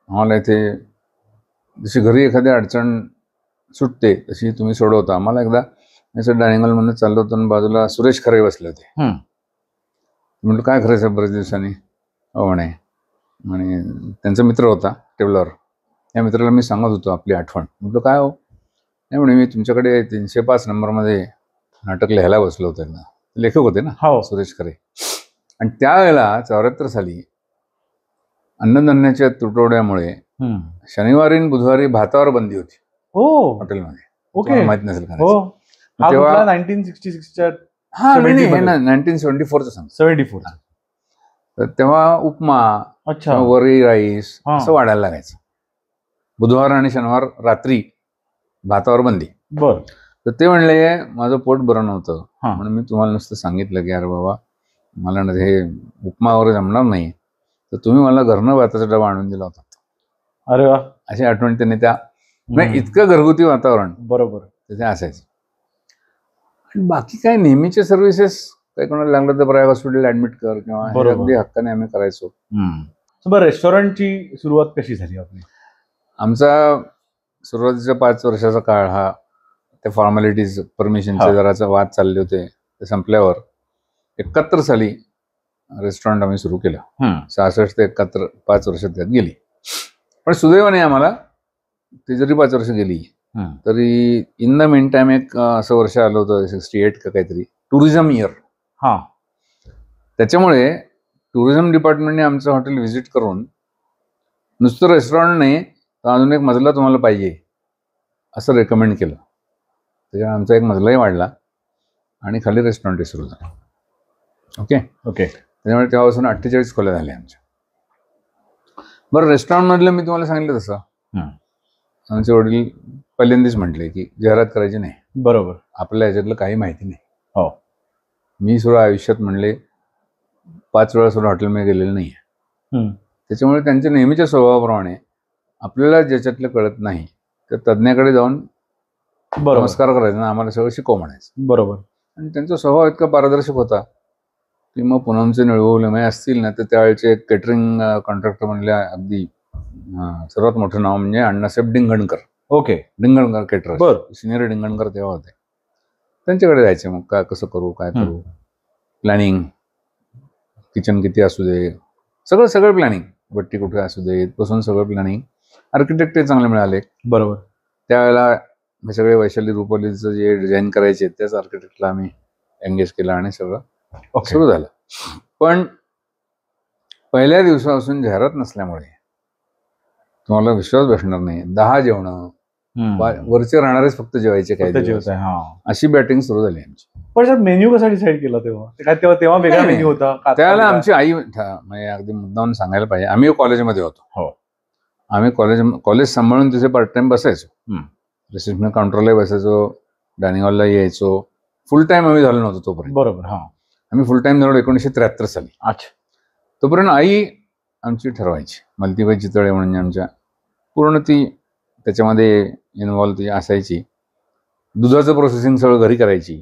आम्हाला इथे जशी घरी एखादी अडचण सुटते तशी तुम्ही सोडवता. आम्हाला एकदा असं डायनिंग हॉलमध्ये चाललो होतो आणि बाजूला सुरेश खरे बसले होते. म्हटलं काय खरे साहेब बरेच दिवसांनी? म्हणे आणि त्यांचा मित्र होता टेबलवर. या मित्राला मी सांगत होतो आपली आठवण. म्हटलं काय हो? नाही म्हणे, मी तुमच्याकडे 305 नंबरमध्ये नाटक लिहायला बसलो होतो. लेखक होते ना सुरेश खरे. आणि त्यावेळेला 74 साली अन्नधान्याच्या तुटवड्यामुळे शनिवारी आणि बुधवारी भातावर बंदी होती हॉटेलमध्ये. ओके, माहित नसेल का? तेव्हा 1966च्या 1974चं सांग. 74. तर तेव्हा उपमा, वरी राईस असं वाढायला लागायचं. बुधवार आणि शनिवार रात्री भातावर बंदी. बर. तर ते म्हणले माझं पोट बरं नव्हतं म्हणून मी तुम्हाला नुसतं सांगितलं की अरे बाबा मला ना हे उपमा वगैरे जमणार नाही, तर तुम्ही मला घरनं भाताचा डबा आणून दिला होता. अरे वा. अशी आठवण त्यांनी त्या इतकं घरगुती वातावरण बरोबर तिथे असायचं. आणि बाकी काय नेहमीचे सर्व्हिसेस, काही कोणाला लागलं तर प्रयाग हॉस्पिटल ऍडमिट कर किंवा अगदी हक्काने आम्ही करायचो. बरं, रेस्टॉरंटची सुरुवात कशी झाली आपली? आमचा सुरुवातीचा 5 वर्षाचा काळ हा त्या फॉर्मॅलिटीज, परमिशनचे जराचा वाद चालले होते, ते संपल्यावर 71 साली रेस्टॉरंट आम्ही सुरू केलं. 66 ते 71 5 वर्षात त्यात गेली. पण सुदैवाने आम्हाला ती जरी 5 वर्ष गेली तरी इन द मेन टाइम एक असं वर्ष आलं होतं 68 का काहीतरी, टुरिझम इयर. त्याच्यामुळे टुरिझम डिपार्टमेंटने आमचं हॉटेल व्हिजिट करून नुसतं रेस्टॉरंट नाही तर अजून एक मजला तुम्हाला पाहिजे असं रेकमेंड केलं. त्याच्यामुळे आमचा एक मजलाही वाढला आणि खाली रेस्टॉरंटही सुरू झालं. ओके. त्याच्यामुळे तेव्हापासून 48 खोल्या झाल्या आमच्या. बरं, रेस्टॉरंटमधलं मी तुम्हाला सांगितलं तसं आमचे वडील पहिल्यांदाच म्हटले की जाहिरात करायची नाही. बरोबर. आपल्याला याच्यातलं काही माहिती नाही. मी सुद्धा आयुष्यात म्हणले 5 वेळा सुद्धा हॉटेलमध्ये गेलेलं नाही आहे. त्याच्यामुळे त्यांच्या नेहमीच्या स्वभावाप्रमाणे आपल्याला ज्याच्यातलं कळत नाही तर तज्ज्ञाकडे जाऊन नमस्कार करायचा ना, आम्हाला सगळं शिकव म्हणायचं. बरोबर. आणि त्यांचा स्वभाव इतका पारदर्शक होता की मग पुनमचे निळवले असतील ना तर त्यावेळेचे केटरिंग कॉन्ट्रॅक्टर म्हणले अगदी सर्वात मोठं नाव म्हणजे अण्णासाहेब डिंगणकर. ओके. डिंगणकर केटरर, सिनियर डिंगणकर तेव्हा होते. त्यांच्याकडे जायचे. मग काय कसं करू, काय करू, प्लॅनिंग, किचन किती असू दे, सगळं प्लॅनिंग, बट्टी कुठे असू दे बसून सगळं प्लॅनिंग. आर्किटेक्टही चांगले मिळाले. बरोबर. त्यावेळेला हे सगळे वैशाली रुपालीचं जे डिझाईन करायचे त्याच आर्किटेक्टला आम्ही एंगेज केलं आणि सगळं सुरू झालं. पण पहिल्या दिवसापासून जाहिरात नसल्यामुळे तुम्हाला विश्वास बसणार नाही, 10 जेवणं, वरचे राहणारेच फक्त जेवायचे काय दिवस. अशी बॅटिंग सुरू झाली आमची. पण सर मेन्यू कसा डिसाईड केला तेव्हा? तेव्हा वेगळा मेन्यू होता त्यावेळेला? आमची आई म्हणजे अगदी मुद्दाम सांगायला पाहिजे, आम्ही कॉलेजमध्ये होतो. आम्ही कॉलेज सांभाळून तिथे पार्ट टाइम बसायचो, रिसेप्शन काउंटरलाही बसायचो, डायनिंग हॉलला यायचो. फुल टाइम आम्ही झालो नव्हतो तोपर्यंत. बरोबर. आम्ही फुल टाइम झालो 1973 साली. अच्छा. तोपर्यंत आई आमची ठरवायची. मलतीबाई चितळे म्हणून आमच्या पूर्ण ती त्याच्यामध्ये इन्व्हॉल्व ती असायची. दुधाचं प्रोसेसिंग सगळं घरी करायची.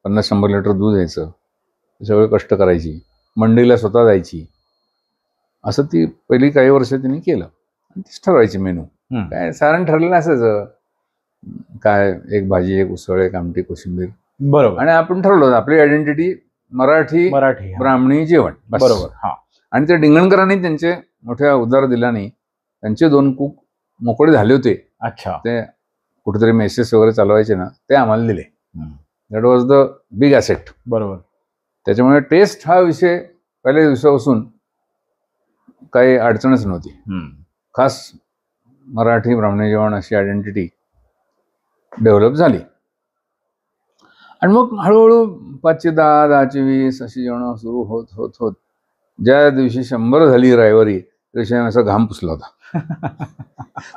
50-100 लिटर दूध यायचं, सगळे कष्ट करायची. मंडईला स्वतः जायची. असं ती पहिली काही वर्ष तिने केलं आणि तीच ठरवायची मेनू. काय सारण ठरलेलं असायचं, काय एक भाजी, एक उसळ, एक आमटी, कोशिंबीर. बरोबर. आणि आपण ठरवलं आपली आयडेंटिटी मराठी ब्राह्मणी जेवण. बरोबर. आणि त्या डिंगणकरांनी त्यांचे मोठ्या उद्धार दिल्याने त्यांचे 2 कुक मोकळे झाले होते. अच्छा. ते कुठेतरी मेसेस वगैरे चालवायचे ना, ते आम्हाला दिले. That was the big asset. बरोबर. त्याच्यामुळे टेस्ट हा विषय पहिल्या दिवसापासून काही अडचणच नव्हती. खास मराठी ब्राह्मणी जेवण अशी आयडेंटिटी डेव्हलप झाली. आणि मग हळूहळू 5ची 10, 10ची 20 अशी जेवणं सुरू होत होत होत ज्या दिवशी 100 झाली रविवारी, त्या दिवशी असा घाम पुसला होता.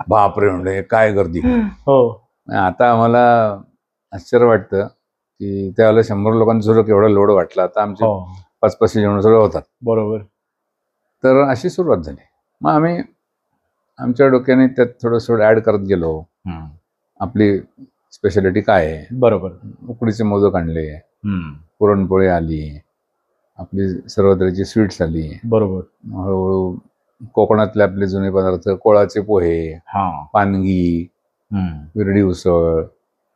बापरे म्हणले काय गर्दी. आता आम्हाला आश्चर्य वाटतं की त्यावेळेला 100 लोकांचं सुद्धा केवढा लोड वाटला. आता आमचे 5-5 जेवण सुद्धा होतात. बरोबर. तर अशी सुरुवात झाली. मग आम्ही आमच्या डोक्याने त्यात थोडं ऍड करत गेलो. आपली स्पेशालिटी काय आहे. बरोबर. उकडीचे मोदक आणले, पुरणपोळी आली, आपली सर्व तऱ्हेची स्वीट्स आली. बरोबर. हळूहळू कोकणातले आपले जुने पदार्थ, कोळाचे पोहे, पानगी, विरडी उसळ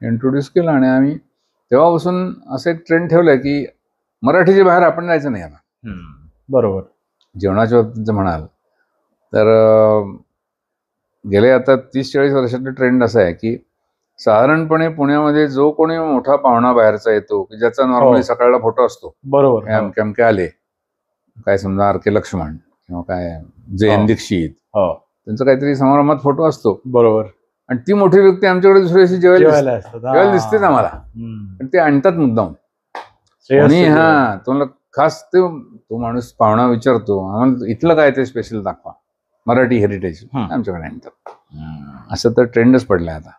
इंट्रोड्यूस केलं. आणि आम्ही तेव्हापासून असं एक ट्रेंड ठेवलंय की मराठीच्या बाहेर आपण जायचं नाही आता. बरोबर. जेवणाच्या बाबतीत जर म्हणाल तर गेले आता 30-40 वर्षाचा ट्रेंड असा आहे की साधारणपणे पुण्यामध्ये जो कोणी मोठा पाहुणा बाहेरचा येतो की ज्याचा नॉर्मली सकाळला फोटो असतो. बरोबर. अमके आले, काय समजा R.K. लक्ष्मण किंवा काय J.N. दीक्षित, त्यांचा काहीतरी समारंभात फोटो असतो. बरोबर. आणि ती मोठी व्यक्ती आमच्याकडे दुसऱ्या दिवशी जेवायला दिसतेच आम्हाला. पण ते आणतात मुद्दाम. आणि तुम्हाला खास तो माणूस पाहुणा विचारतो, आम्हाला इथलं काय ते स्पेशल दाखवा, मराठी हेरिटेज आमच्याकडे आणतात. असं तर ट्रेंडच पडलाय आता.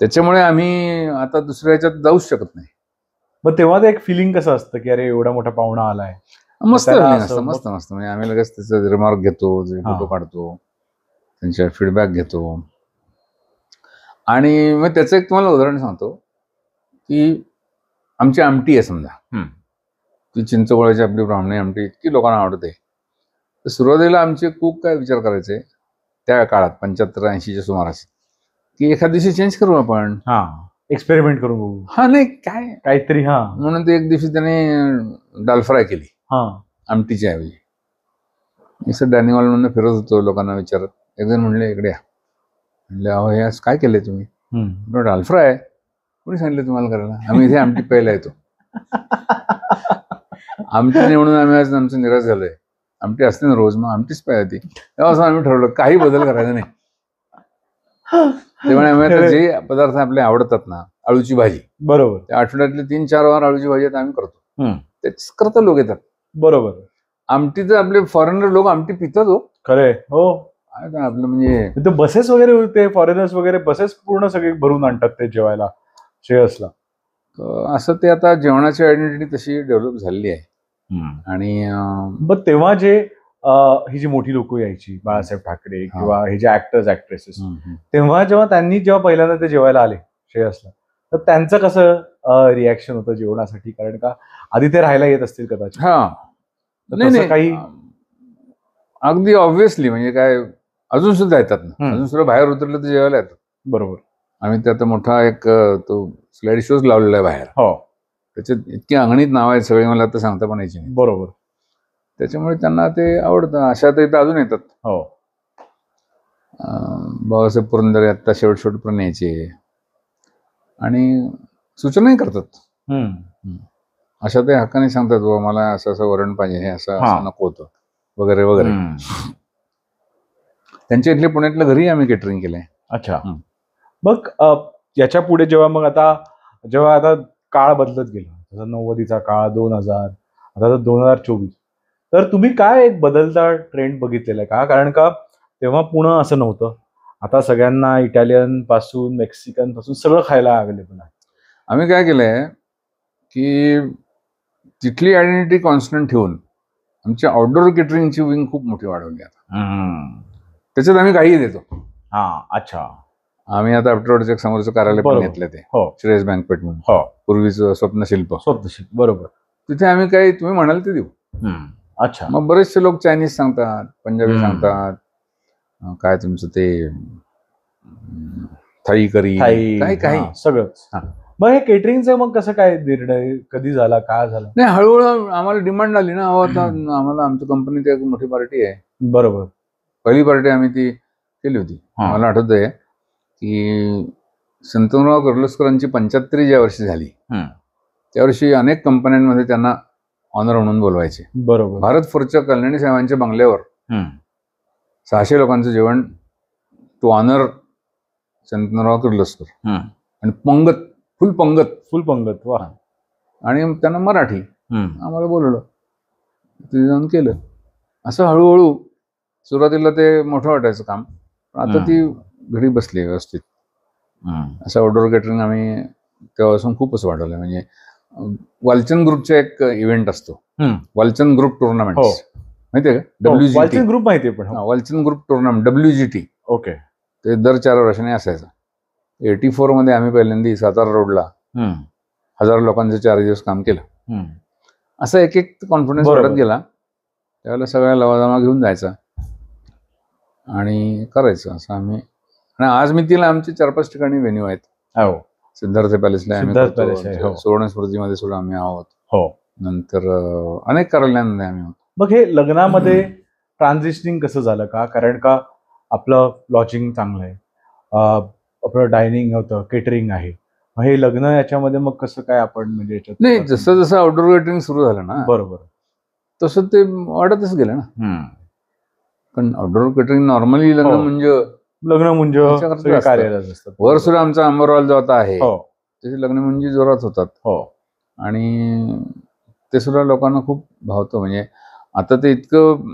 त्याच्यामुळे आम्ही आता दुसऱ्या ह्याच्यात जाऊच शकत नाही. मग तेव्हा ते एक फिलिंग कसं असतं की अरे एवढा मोठा पाहुणा आलाय. मस्त असतं. मस्त म्हणजे आम्ही लगेच त्याचा रिमार्क घेतो, फोटो काढतो, त्यांच्या फीडबॅक घेतो. आणि मग त्याचं एक तुम्हाला उदाहरण सांगतो की आमची आमटी आहे समजा, ती चिंचगोळ्याची आपली ब्राह्मणी आमटी इतकी लोकांना आवडते. तर सुरुवातीला आमचे कुक काय विचार करायचे त्या काळात 75-80च्या सुमारास की एखाद दिवशी चेंज करू आपण, एक्सपेरिमेंट करू बघू. नाही काय काहीतरी म्हणून ते एक दिवशी त्याने दाल फ्राय केली आमटीच्या ऐवजी. मी सर डायनिंग हॉलमधून फिरत होतो लोकांना विचारत. एक जण म्हणले इकडे या. म्हणले अहो हे आज काय केलंय तुम्ही? दाल फ्राय. कोणी सांगितलं तुम्हाला करायला? आम्ही इथे आमटी प्यायला येतो. आमटी नाही म्हणून आम्ही आज आमचं निराश झालोय. आमटी असते ना रोज, मग आमटीच पाहिजे. तेव्हा आम्ही ठरवलं काही बदल करायचा नाही. त्यामुळे आम्ही जे पदार्थ आपले आवडतात ना, अळूची भाजी, बरोबर, त्या आठवड्यातले 3-4 वार अळूची भाजी आता आम्ही करतो. तेच करता लोक येतात. बरोबर. आमटीचं आपले फॉरेनर लोक आमटी पितात. हो खरे. हो आपलं म्हणजे बसेस वगैरे होते, फॉरेनर्स वगैरे बसेस पूर्ण सगळे भरून आणतात ते जेवायला श्रेयसला. असं ते आता जेवणाची आयडेंटिटी तशी डेव्हलप झालेली आहे. आणि मग तेव्हा जे ही जी मोठी लोक यायची, बाळासाहेब ठाकरे किंवा हे जे ऍक्टर्स ऍक्ट्रेसेस, तेव्हा जेव्हा पहिल्यांदा ते जेवायला आले श्रेयसला, तर त्यांचं कसं रिॲक्शन होतं जेवणासाठी? कारण का आधी ते राहायला येत असतील कदाचित. नाही काही अगदी ऑब्व्हियसली म्हणजे काय अजून सुद्धा येतात ना, अजून सुद्धा बाहेर उतरलं तर जेवायला येतात. बरोबर. आम्ही त्यात मोठा एक तो स्लाइड शोज लावलेला आहे बाहेर. त्याच्यात इतकी अंगणीत नाव आहेत सगळी, मला आता सांगता पण यायची नाही. बरोबर. त्याच्यामुळे त्यांना ते आवडतं. अशा तर इथं अजून येतात. बाबासाहेब पुरंदरे आत्ता शेवटपर्यंत यायचे आणि सूचनाही करतात. अशा ते हक्काने सांगतात बाबा मला असं असं वरण पाहिजे, हे असं नको होतं वगैरे वगैरे. त्यांच्या इथले पुण्यातल्या घरी आम्ही केटरिंग केलंय. अच्छा. मग याच्या पुढे जेव्हा आता काळ बदलत गेला, जसं 90चा काळ, 2000, आता 2024, तर तुम्ही काय एक बदलता ट्रेंड बघितलेला आहे का? कारण का तेव्हा पुणं असं नव्हतं. आता सगळ्यांना इटालियन पासून मेक्सिकन पासून सगळं खायला अवेलेबल आहे. आम्ही काय केलंय की तिथली आयडेंटिटी कॉन्स्टंट ठेवून आमच्या आउटडोर केटरिंगची विंग खूप मोठी वाढवली आता. त्याच्यात आम्ही काही देतो. अच्छा. आम्ही आता आफ्टरवर्डचं एक समोरचं कार्यालय पण घेतलं, ते श्रेयस बँकपेट म्हणून, पूर्वीचं स्वप्नशिल्प. बरोबर. तिथे आम्ही काही तुम्ही म्हणाल ते देऊ. अच्छा. मग बरेचसे लोक चायनीज सांगतात, पंजाबी सांगतात, काय तुमचं ते थाई करी, काही सगळंच. मग हे केटरिंगचं मग कसं काय निर्णय कधी झाला, काय झालं? नाही, हळूहळू आम्हाला डिमांड आली ना. आता आम्हाला आमच्या कंपनीत एक मोठी पार्टी आहे. बरोबर. पहिली पार्टी आम्ही ती केली होती. मला आठवतंय की शंतनुराव किर्लोस्करांची 75 ज्या वर्षी झाली, त्या वर्षी अनेक कंपन्यांमध्ये त्यांना ऑनर म्हणून बोलवायचे. बरोबर. भारत फोर्सच्या कल्याणी साहेबांच्या बंगल्यावर 600 लोकांचं जेवण, टू ऑनर शंतनुराव किर्लोस्कर, आणि फुल पंगत. वा. आणि त्यांना मराठी आम्हाला बोलवलं, तिथे जाऊन केलं. असं हळूहळू सुरुवातीला ते मोठं वाटायचं काम, पण आता ती घडी बसली व्यवस्थित. असं आउटडोर केटरिंग आम्ही तेव्हापासून खूपच वाढवलं. म्हणजे वालचंद ग्रुपचा एक इव्हेंट असतो, वालचंद ग्रुप टुर्नामेंट, माहितीये का? वालचंद ग्रुप माहितीये, पण Walchand group tournament WGT. Okay. ते दर 4 वर्षांनी असायचं. 84 मध्ये आम्ही पहिल्यांदा सातारा रोडला 1000 लोकांचं 4 दिवस काम केलं. असं एक एक कॉन्फिडन्स वाढत गेला. त्यावेळेला सगळ्या लवाजमा घेऊन जायचा आणि करायचं असं आम्ही. आणि आज मी तिला आमचे 4-5 ठिकाणी व्हेन्यू आहेत. सिद्धार्थ पॅलेसला आम्ही, सुवर्ण स्मृतीमध्ये सुद्धा आम्ही आहोत. नंतर अनेक कार्यालयांमध्ये आम्ही आहोत. मग हे लग्नामध्ये ट्रान्झिशनिंग कसं झालं का? कारण का आपलं लॉजिंग चांगलं आहे, आपलं डायनिंग होतं, केटरिंग आहे. हे लग्न याच्यामध्ये मग कसं काय आपण म्हणजे याच्यात? नाही, जसं जसं आउटडोर केटरिंग सुरू झालं ना, बरोबर, तसं ते वाढतच गेलं ना. पण आउटडोर केटरिंग नॉर्मली लग्न म्हणजे वर सुद्धा आमचा अंबरवाल जो आता आहे, त्याचे लग्न म्हणजे जोरात होतात. आणि ते सुद्धा लोकांना खूप भावतं. म्हणजे आता ते इतकं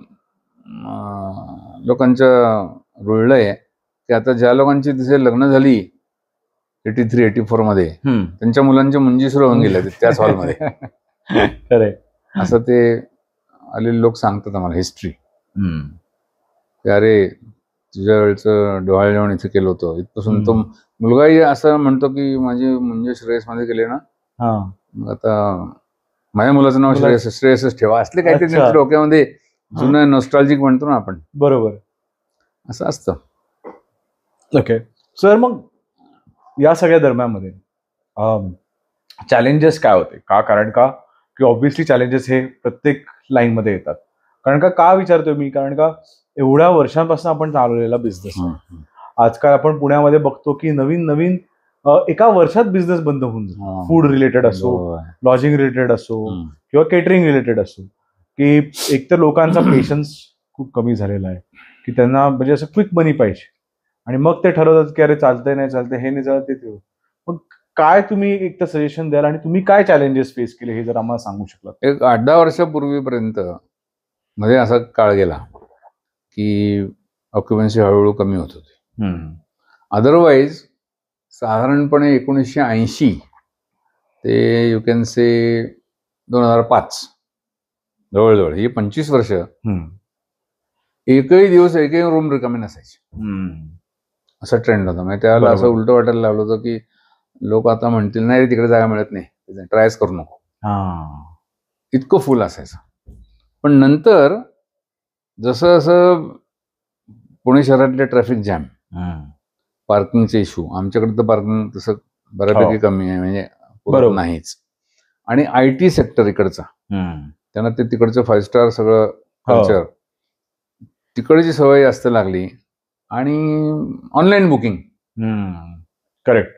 लोकांच्या रुळलंय की आता ज्या लोकांची तिथे लग्न झाली 83-84 मध्ये, त्यांच्या मुलांच्या मुंजी सुरू होऊन गेल्या त्याच हॉलमध्ये. खरे. असं ते आलेले लोक सांगतात आम्हाला हिस्ट्री, की अरे तुझ्या वेळचं डोहाळ जेवण इथे केलं होतं इथपासून. तो मुलगाही असं म्हणतो की माझी मुंजी श्रेयसमध्ये गेले ना, मग आता माझ्या मुलाचं नाव श्रेयसच ठेवा. असले काहीतरी त्यांच्या डोक्यामध्ये जुनं नॉस्टॅल्जिक म्हणतो ना आपण. बरोबर. असं असतं. ओके सर, मग या सगळ्या दरम्यानमध्ये चॅलेंजेस काय होते का? कारण का की ऑब्व्हियसली चॅलेंजेस हे प्रत्येक लाईनमध्ये येतात. कारण का विचारतोय मी, कारण का एवढ्या वर्षांपासून आपण चालवलेला बिझनेस, आजकाल आपण पुण्यामध्ये बघतो की नवीन एका वर्षात बिझनेस बंद होऊन जातो. फूड रिलेटेड असो, लॉजिंग रिलेटेड असो, किंवा केटरिंग रिलेटेड असो, की एकतर लोकांचा पेशन्स खूप कमी झालेला आहे, की त्यांना म्हणजे असं क्विक मनी पाहिजे, आणि मग ते ठरवतात की अरे चालतंय नाही चालतंय, हे नाही चालत ते. मग काय तुम्ही एक तर सजेशन द्याल, आणि तुम्ही काय चॅलेंजेस फेस केले हे जर आम्हाला सांगू शकलात? एक 8-10 वर्षापूर्वीपर्यंत मध्ये असा काळ गेला की ऑक्युपन्सी हळूहळू कमी होत होती. अदरवाईज साधारणपणे 1980 ते यू कॅन से 2005 जवळजवळ ही 25 वर्ष एकही दिवस एकही रूम रिकामी नसायची. असा ट्रेंड होता. म्हणजे त्यावेळेला असं उलट वाटायला लागलं होतं की लोक आता म्हणतील नाही तिकडे जागा मिळत नाही, ट्रायच करू नको, इतकं फुल असायचं. पण नंतर जसं जसं पुणे शहरातले ट्रॅफिक जॅम, पार्किंगचे इश्यू, आमच्याकडे तर पार्किंग तसं बऱ्यापैकी कमी आहे, म्हणजे बरोबर नाहीच. आणि IT सेक्टर इकडचा, त्यांना ते तिकडचं 5 स्टार सगळं कल्चर, तिकडची सवय जास्त लागली. आणि ऑनलाईन बुकिंग, करेक्ट,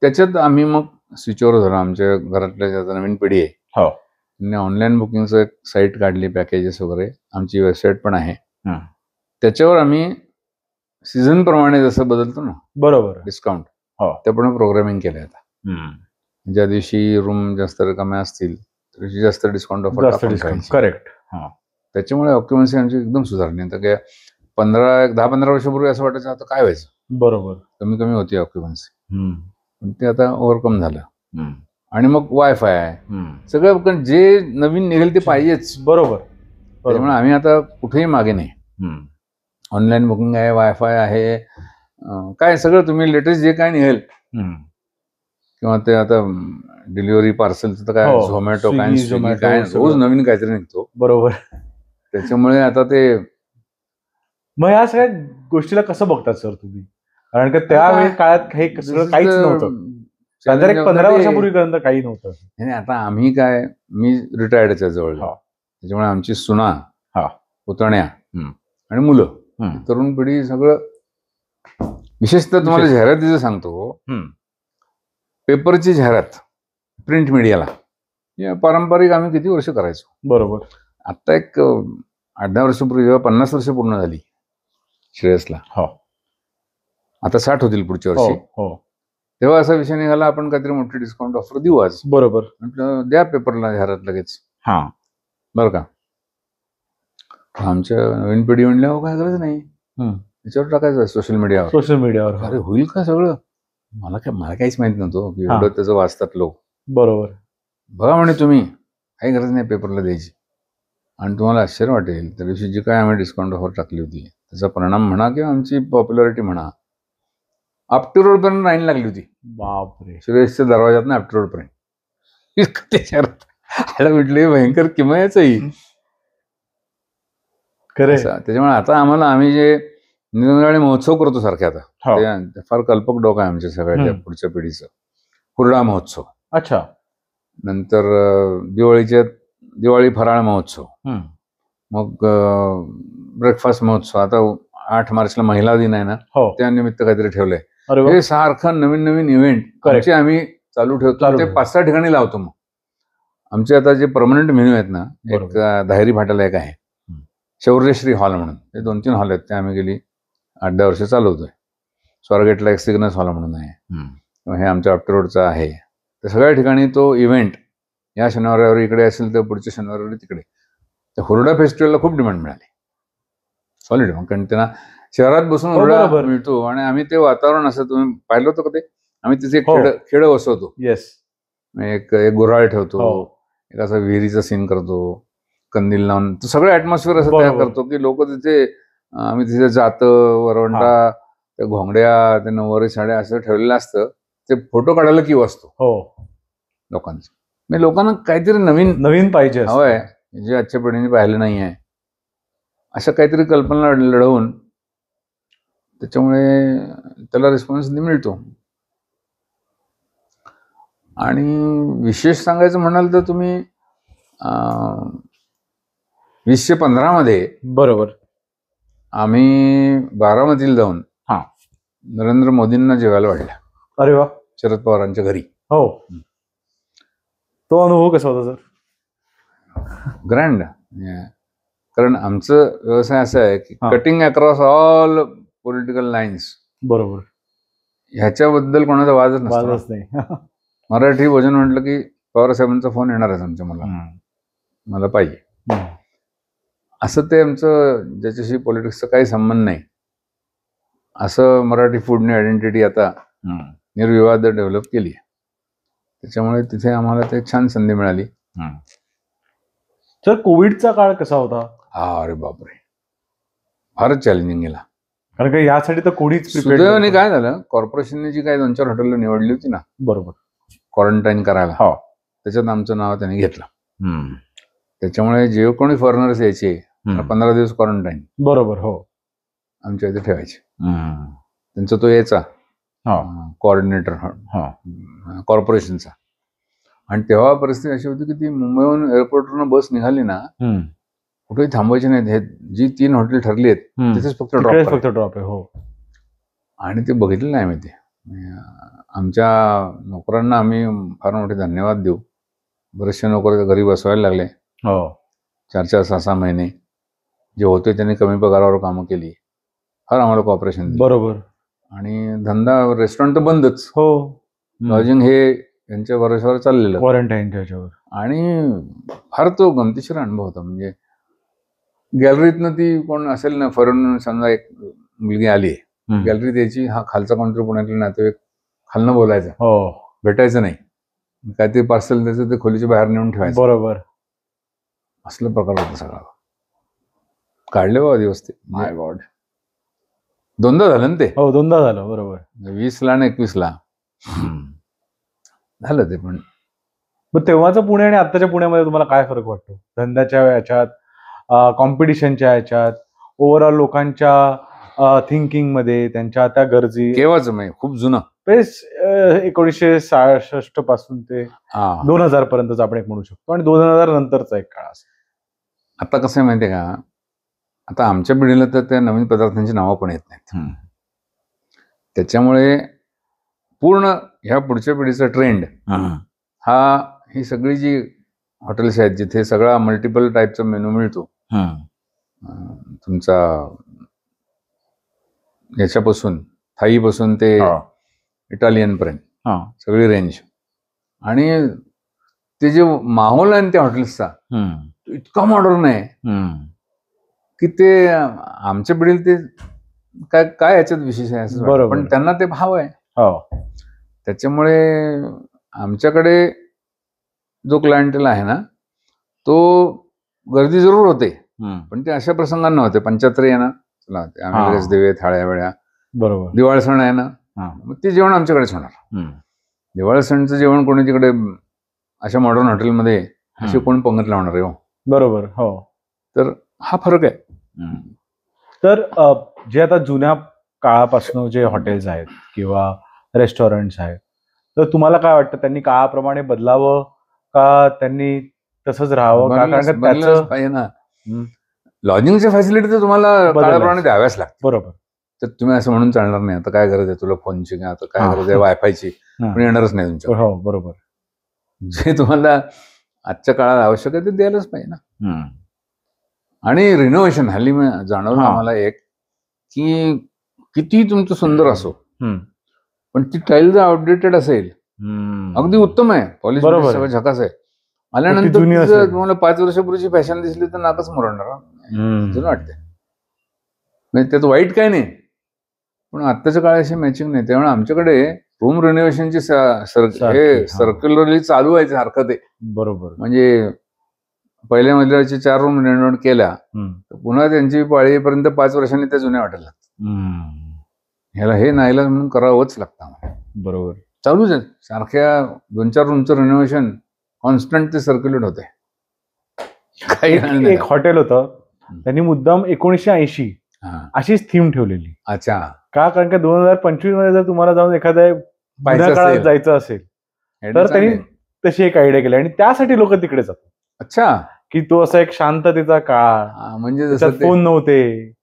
त्याच्यात आम्ही मग स्विचवर झालो. आमच्या घरातल्या ज्या नवीन पिढी आहे त्यांनी ऑनलाईन बुकिंगचं एक साईट काढली, पॅकेजेस वगैरे, आमची वेबसाईट पण आहे. त्याच्यावर आम्ही सीझन प्रमाणे जसं बदलतो ना बरोबर डिस्काउंट, हो. त्याप्रमाणे प्रोग्रामिंग केलंय आता. ज्या दिवशी रूम जास्त रिकाम्या असतील त्या दिवशी जास्त डिस्काउंट ऑफर टाकून ठेवायची. करेक्ट. त्याच्यामुळे ऑक्युपन्सी आमची एकदम सुधारली. आता काय 10-15 वर्षापूर्वी असं वाटायचं आता काय व्हायचं, बरोबर कमी कमी होती ऑक्युपन्सी, पण ते आता ओव्हरकम झालं. आणि मग वायफाय आहे सगळं, पण जे नवीन निघेल ते पाहिजेच. बरोबर. त्यामुळे आम्ही आता कुठेही मागे नाही. ऑनलाईन बुकिंग आहे, वायफाय आहे, काय सगळं तुम्ही लेटेस्ट जे काय निघेल, किंवा ते आता डिलिव्हरी पार्सलचं तर काय झोमॅटो काय स्विगी काय रोज नवीन काहीतरी निघतो. बरोबर. त्याच्यामुळे आता ते मग या सगळ्या गोष्टीला कसं बघतात सर तुम्ही? कारण का त्यावेळी काळात हे सगळं काहीच नव्हतं. 15 वर्षापूर्वीपर्यंत काही नव्हतं. नाही, आता आम्ही काय, मी रिटायर्डच्या जवळ, त्याच्यामुळे आमची सुना, पुतण्या आणि मुलं, तरुण पिढी सगळं, विशेषतः तुम्हाला जाहिरातीचं सांगतो, पेपरची जाहिरात प्रिंट मीडियाला पारंपरिक आम्ही किती वर्ष करायचो. बरोबर. आता एक 8-10 वर्षापूर्वी जेव्हा 50 वर्ष पूर्ण झाली श्रेयसला, आता 60 होतील पुढच्या वर्षी, तेव्हा असा विषय निघाला आपण काहीतरी मोठी डिस्काउंट ऑफर देऊ आज. बरोबर. म्हटलं द्या पेपरला जाहिरात लगेच. बरं का. आमच्या नवीन पिढी म्हणल्या काय गरज नाही, त्याच्यावर टाकायचं सोशल मीडियावर. अरे होईल का सगळं? मला काहीच माहित नव्हतं की एवढं त्याचं वाचतात लोक. बरोबर. बघा म्हणे तुम्ही, काही गरज नाही पेपरला द्यायची. आणि तुम्हाला आश्चर्य वाटेल, त्या दिवशी जी काय आम्ही डिस्काउंट ऑफर टाकली होती त्याचा परिणाम म्हणा किंवा आमची पॉप्युलरिटी म्हणा, आपटी रोड पर्यंत लाईन लागली होती. बापरे. सुरेशच्या दरवाजात ना आपटी रोड पर्यंत. त्याच्यावर म्हटले भयंकर किमयाच ही. त्याच्यामुळे आता आम्ही जे निरंजन महोत्सव करतो सारखे, आता ते फार कल्पक डोकं आहे आमच्या सगळ्या पुढच्या पिढीचं. हुरडा महोत्सव, अच्छा, नंतर दिवाळी फराळ महोत्सव, मग ब्रेकफास्ट महोत्सव. आता 8 मार्चला महिला दिन आहे ना, त्यानिमित्त काहीतरी ठेवलंय. हे सारखं नवीन इव्हेंट आम्ही चालू ठेवतो. ते 5-6 ठिकाणी लावतो. मग आमचे आता जे परमनंट मेन्यू आहेत ना, एक धायरी फाट्याला एक आहे शौर्यश्री हॉल म्हणून, हे 2-3 हॉल आहेत, ते आम्ही गेली 8-10 वर्ष चालवतोय. स्वारगेटला एक सिग्नस हॉल म्हणून आहे, हे आमच्या आफ्टर रोडचा आहे. तर सगळ्या ठिकाणी तो इव्हेंट या शनिवारावर इकडे असेल तर पुढच्या शनिवारावर तिकडे. त्या हुरडा फेस्टिवलला खूप डिमांड मिळाली, सॉलिड. कारण त्यांना शहरात बसून हुरडा मिळतो आणि आम्ही ते वातावरण असं, तुम्ही पाहिलं होतं का ते, आम्ही तिथे खेळ बसवतो. येस. एक गुऱ्हाळ ठेवतो, एक असा विहिरीचा सीन करतो, कंदील लावून, तो सगळं ऍटमॉस्फिअर असं तयार करतो की लोक तिथे, आम्ही तिथे जातं, वरवंटा, त्या घोंगड्या, त्या नऊवारी साड्या असं ठेवलेलं असतं. ते फोटो काढायला की वाचतो लोकांचं. म्हणजे लोकांना काहीतरी नवीन पाहिजे हवंय, जे आजच्या पिढीने पाहिलं नाही आहे, अशा काहीतरी कल्पना लढवून, त्याच्यामुळे त्याला रिस्पॉन्स मिळतो. आणि विशेष सांगायचं म्हणाल तर तुम्ही 2015 मध्ये, बरोबर, आम्ही बारामतीला जाऊन नरेंद्र मोदींना जेवायला वाढल्या. अरे वा. शरद पवारांच्या घरी. तो अनुभव कसा होता सर? ग्रँड. कारण आमचं व्यवसाय असा आहे की cutting across all political lines. बरोबर. ह्याच्याबद्दल कोणाचा वादच नाही. मराठी भोजन म्हटलं की पवार साहेबांचा फोन येणारच आमच्या, मला पाहिजे असं. ते आमचं, ज्याच्याशी पॉलिटिक्सचा काही संबंध नाही असं मराठी फूडने आयडेंटिटी आता निर्विवाद डेव्हलप केली आहे. त्याच्यामुळे तिथे आम्हाला ते छान संधी मिळाली. सर, कोविडचा काळ कसा होता? अरे बापरे, फारच चॅलेंजिंग गेला. कारण का यासाठी तर कोणीच सुदैवाने काय झालं, कॉर्पोरेशनने जी काही 2-4 हॉटेल निवडली होती ना, बरोबर, क्वारंटाईन करायला, त्याच्यात आमचं नाव त्यांनी घेतलं. त्याच्यामुळे जे कोणी फॉरेनर्स यायचे 15 दिवस क्वारंटाईन, बरोबर, आमच्या इथे ठेवायचे. त्यांचा तो यायचा कोऑर्डिनेटर कॉर्पोरेशनचा. आणि तेव्हा परिस्थिती अशी होती की ती मुंबईहून एअरपोर्टवरून बस निघाली ना, कुठेही थांबायची नाहीत. हे जी 3 हॉटेल ठरली आहेत तिथेच फक्त ड्रॉप आहे. आणि ते बघितलं नाही मी. ते आमच्या नोकरांना आम्ही फार मोठे धन्यवाद देऊ. बरेचसे नोकर घरी बसवायला लागले. 4-4, 6-6 महिने जे होते त्यांनी कमी पगारावर कामं केली. फार आम्हाला कॉपरेशन दिलं. बरोबर. आणि धंदा रेस्टॉरंट तर बंदच. हो. लॉजिंग हे यांच्या भरोश्यावर चाललेलं, क्वारंटाईनच्या ह्याच्यावर. आणि फार तो गमतीशीर अनुभव होता. म्हणजे गॅलरीतनं ती कोण असेल ना, फॉरेन समजा एक मुलगी आली, गॅलरीत यायची, हा खालचा काउंटर पुण्यातला नातेवाईक खालनं बोलायचा, हो, भेटायचं नाही, काय ते पार्सल द्यायचं ते खोलीच्या बाहेर नेऊन ठेवायचं. बरोबर. असलं प्रकार होता सगळा. काढले बाबा दिवस ते. माय गॉड. दोनदा झालं ना ते. हो, दोनदा झालं. बरोबर. 20ला आणि 21ला झालं ते. पण मग तेव्हाचं पुणे आणि आत्ताच्या पुण्यामध्ये तुम्हाला काय फरक वाटतो? धंद्याच्या याच्यात, कॉम्पिटिशनच्या याच्यात, ओव्हरऑल लोकांच्या थिंकिंग मध्ये, त्यांच्या त्या गरजी. केव्हाच म्हणजे खूप जुनं, 1966 पासून ते 2000 पर्यंतच आपण एक म्हणू शकतो, आणि 2000 नंतरचा एक काळ असेल. आता कसं आहे माहितीये का, आता आमच्या पिढीला तर त्या नवीन पदार्थांची नावं पण येत नाहीत. त्याच्यामुळे पूर्ण ह्या पुढच्या पिढीचा ट्रेंड ही सगळी जी हॉटेल्स आहेत जिथे सगळा मल्टिपल टाईपचा मेनू मिळतो, तुमचा याच्यापासून थाईपासून ते इटालियन पर्यंत सगळी रेंज, आणि ते जे माहोल आहे त्या हॉटेल्सचा इतका मॉडर्न आहे की ते आमच्या पिढीला ते काय काय याच्यात विशेष आहे असं वाटतं, पण त्यांना ते भाव आहे. त्याच्यामुळे आमच्याकडे जो क्लायंटेल आहे ना, तो गर्दी जरूर होते, पण ते अशा प्रसंगांना होते. 75 आहे ना, चला आम्ही लगेच देऊया थाळ्या वेळ्या. बरोबर. दिवाळी सण आहे ना, मग ते जेवण आमच्याकडेच होणार. दिवाळी सणचं जेवण कोणी तिकडे अशा मॉडर्न हॉटेलमध्ये असे कोण पंगत लावणार आहे? हो, बरोबर. हो, तर हा फरक आहे. तर जे आता जुन्या काळापासून जे हॉटेल्स आहेत किंवा रेस्टॉरंट्स आहेत, तर तुम्हाला काय वाटतं, त्यांनी काळाप्रमाणे बदलावं का त्यांनी तसंच राहावं? पाहिजे ना, लॉजिंगच्या फॅसिलिटी तर तुम्हाला काळाप्रमाणे द्याव्याच लागतात. बरोबर. तर तुम्ही असं म्हणून चालणार नाही, आता काय गरज आहे तुला फोनची, आता काय गरज आहे वायफायची, पण येणारच नाही तुमच्या. हो, बरोबर. जे तुम्हाला आजच्या काळात आवश्यक आहे ते द्यायलाच पाहिजे ना. आणि रिनोव्हेशन हल्ली जाणवलं आम्हाला एक, की किती तुमचं सुंदर असो, पण ती टाईल जर आउटडेटेड असेल, अगदी उत्तम आहे, पॉलिश सगळं झकास आहे, आल्यानंतर तुम्हाला 5 वर्षापूर्वीची फॅशन दिसली तर नाकच मुरडणार. जुनं वाटते, म्हणजे त्यात वाईट काय नाही, पण आत्ताच्या काळाशी मॅचिंग नाही. त्यामुळे आमच्याकडे रूम रिनोव्हेशनची हे सर्क्युलरली चालू आहे सारखं ते. बरोबर. म्हणजे पहिल्या मजल्यावरची 4 रूम रिनोव्हेट केल्या तर पुन्हा त्यांची पाळीपर्यंत 5 वर्षांनी त्या जुन्या वाटायला लागतात. ह्याला हे नाईलाज म्हणून करावंच लागतं. बरोबर. चालूच आहे सारख्या 2-4 रूमचं रिनोव्हेशन कॉन्स्टंट ते सर्क्युलेट होते. काही एक हॉटेल होतं, त्यांनी मुद्दाम 1980 अशीच थीम ठेवलेली. अच्छा. का? कारण का 2025 मध्ये जर तुम्हाला जाऊन एखाद्या काळात जायचं असेल तर त्यांनी तशी एक आयडिया केली, आणि त्यासाठी लोक तिकडे जातात. अच्छा. की तो असा एक शांततेचा काळ, म्हणजे जसं फोन नव्हते,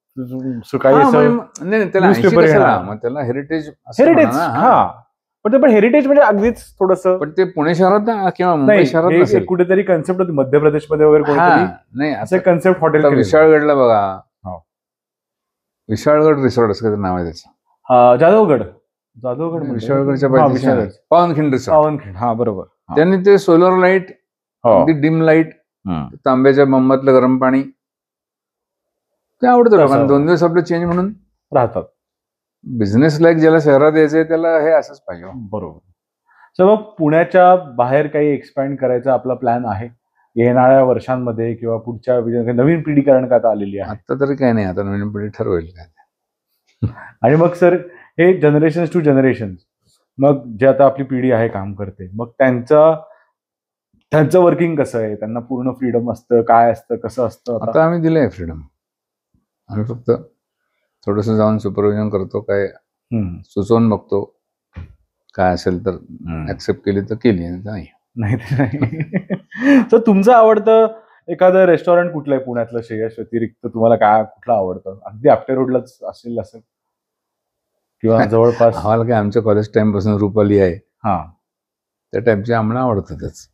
त्याला हेरिटेज. पण ते पण हेरिटेज म्हणजे अगदीच थोडस, पण ते पुणे शहरात किंवा मुंबई शहरात कुठेतरी कन्सेप्ट होती, मध्य प्रदेशमध्ये वगैरे कोणीतरी नाही असं कन्सेप्ट हॉटेल. विशाळगडला बघा, विशाळगड रिसॉर्ट असं काहीतरी नाव आहे त्याचं, जाधवगड विशाळगडच्या पावनखिंड रिसॉर्ट. हा, बरोबर. त्यांनी ते सोलर लाईट, अगदी डिम लाईट, तांब्याच्या बंबातलं गरम पाणी, ते आवडतं लोकांना. 2 दिवस आपलं चेंज म्हणून राहतात. बिझनेस लाईक ज्याला शहरात यायचंय त्याला हे असंच पाहिजे. बरोबर. तर मग पुण्याच्या बाहेर काही एक्सपॅन्ड करायचा आपला प्लॅन आहे येणाऱ्या वर्षांमध्ये किंवा पुढच्या नवीन पिढी, कारण का आता आलेली आहे? आता तरी काही नाही, आता नवीन पिढी ठरवेल काय. आणि मग सर, हे जनरेशन टू जनरेशन, मग जे आता आपली पिढी आहे काम करते, मग त्यांचं वर्किंग कसं आहे? त्यांना पूर्ण फ्रीडम असतं, काय असतं, कसं असतं? आता आम्ही दिलंय फ्रीडम. आम्ही फक्त थोडस जाऊन सुपरविजन करतो, काय सुचवून बघतो, काय असेल तर ऍक्सेप्ट केली तर केली, नाही. तर तुमचं आवडतं एखादं रेस्टॉरंट कुठलं आहे पुण्यातलं, श्रेयस व्यतिरिक्त तुम्हाला काय कुठलं आवडतं? अगदी आफ्टर रोडलाच असेल असं किंवा जवळपास? आम्हाला काय आमच्या कॉलेज टाइम पासून रुपाली आहे, त्या टाइपचे आम्हाला आवडतातच.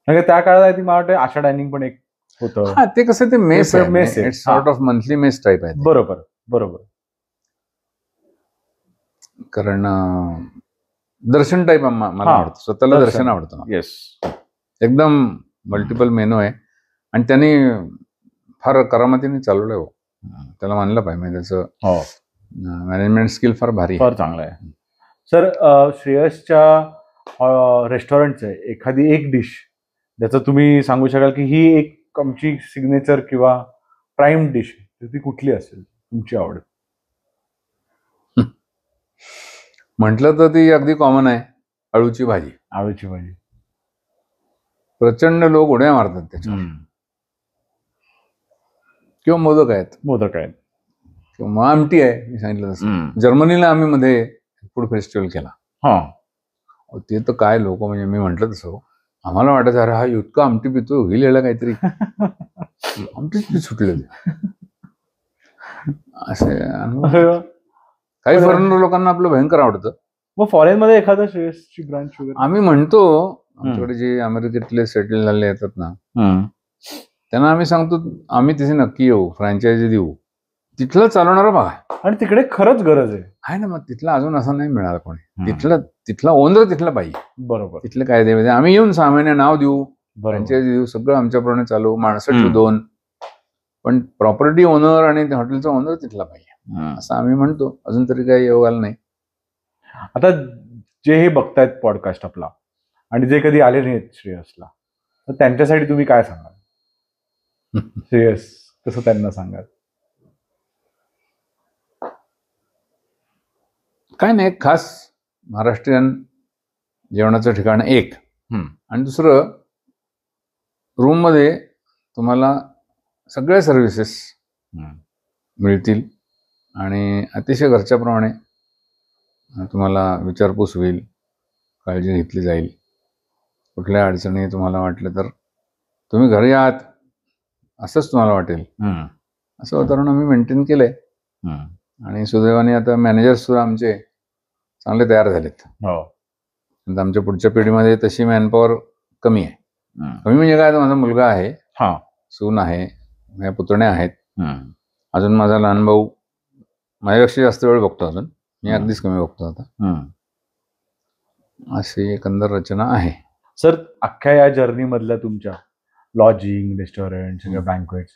त्या काळात मला वाटतं आशा डायनिंग पण एक होतं. ते कसं ते मेस आहे, sort of monthly mess type आहे. बरोबर. बरोबर. कारण दर्शन टाईप मला आवडतं, स्वतःला दर्शन आवडतं. येस, एकदम मल्टिपल मेनू आहे आणि त्यांनी फार करामतीने चालवलंय हो. त्याला मानलं पाहिजे, म्हणजे त्याचं मॅनेजमेंट स्किल फार भारी, फार चांगलं आहे. सर, श्रेयसच्या रेस्टॉरंटचं एखादी एक डिश ज्याचं तुम्ही सांगू शकाल की ही एक आमची सिग्नेचर किंवा प्राईम डिश आहे, ती कुठली असेल तुमची आवड? म्हटलं तर ती अगदी कॉमन आहे, अळूची भाजी. अळूची भाजी प्रचंड लोक उड्या मारतात त्याच्यावर. किंवा मोदक आहेत किंवा आमटी आहे. मी सांगितलं तसं जर्मनीला आम्ही मध्ये फूड फेस्टिवल केला. ते तर काय लोक, म्हणजे मी म्हटलं तसं आम्हाला वाटायचं अरे हा इतका आमटी पितो, होईल याला काहीतरी. आमटीच पी सुटले असे. काही फॉरेनर लोकांना आपलं भयंकर आवडतं. मग फॉरेन मध्ये एखादा श्रेयसची ब्रांच वगैरे? आम्ही म्हणतो आमच्याकडे जे अमेरिकेतले सेटल झाले येतात ना, त्यांना आम्ही सांगतो आम्ही तिथे नक्की येऊ, फ्रँचायझी देऊ, तिथलं चालवणारं बघा. आणि तिकडे खरंच गरज आहे ना. मग तिथला अजून असं नाही मिळालं कोणी. तिथला ओनर तिथला पाहिजे. बरोबर. तिथले कायदे आम्ही येऊन 6 महिने नाव देऊ, फ्रँचायझी देऊ, सगळं आमच्याप्रमाणे चालू, माणसं शोधून, पण प्रॉपर्टी ओनर आणि हॉटेलचा ओनर तिथला पाहिजे असं आम्ही म्हणतो. अजून तरी काही योग आला नाही. आता जे हे बघतायत पॉडकास्ट आपला आणि जे कधी आले नाहीत श्रेयसला, तर त्यांच्यासाठी तुम्ही काय सांगाल? श्रेयस कसं त्यांना सांगाल? काय नाही, खास महाराष्ट्रीयन जेवणाचं ठिकाण एक, आणि दुसरं रूम मध्ये तुम्हाला सगळ्या सर्व्हिसेस मिळतील आणि अतिशय घरच्याप्रमाणे तुम्हाला विचारपूस होईल, काळजी घेतली जाईल. कुठल्या अडचणी तुम्हाला वाटलं तर तुम्ही घरी आहात असंच तुम्हाला वाटेल, असं वातावरण आम्ही मेंटेन केलंय. आणि सुदैवाने आता मॅनेजर्स सुद्धा आमचे चांगले तयार झालेत. आमच्या पुढच्या पिढीमध्ये तशी मॅनपॉवर कमी आहे. कमी म्हणजे काय, माझा मुलगा आहे, सून आहे, माझ्या पुतण्या आहेत, अजून माझा लहान भाऊ माझ्यापेक्षा जास्त वेळ बघतो, अजून मी अगदीच कमी बघतो आता. अशी एकंदर रचना आहे. सर, अख्ख्या या जर्नी मधल्या तुमच्या लॉजिंग, रेस्टॉरंट, सगळ्या बँक्वेट्स,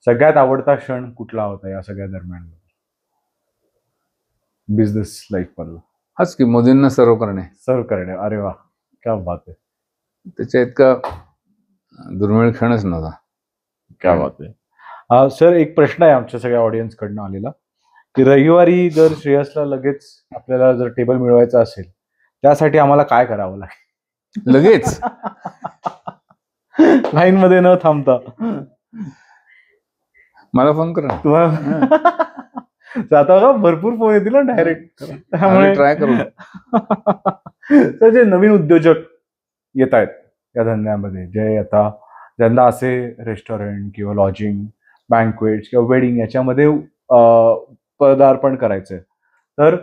सगळ्यात आवडता क्षण कुठला होता या सगळ्या दरम्यान बिझनेस लाईफ मधला? हाच की, मोदींना सर्व करणे. अरे वा, क्या बात आहे. त्याच्या इतका दुर्मिळ क्षणच नव्हता. क्या बात आहे. सर, एक प्रश्न आहे आमच्या सगळ्या ऑडियन्स कडनं आलेला की रविवारी जर श्रेयसला लगेच आपल्याला जर टेबल मिळवायचा असेल, त्यासाठी आम्हाला काय करावं लागेल? लगेच लाईन मध्ये न थांबता मला फोन करा. आता बघा, भरपूर फोन येतील ना डायरेक्ट, त्यामुळे ट्राय करू. तर जे नवीन उद्योजक येत आहेत या धंद्यामध्ये, जे आता ज्यांना असे रेस्टॉरंट किंवा लॉजिंग, बँक्वेट्स किंवा वेडिंग याच्यामध्ये पदार्पण करायचंय, तर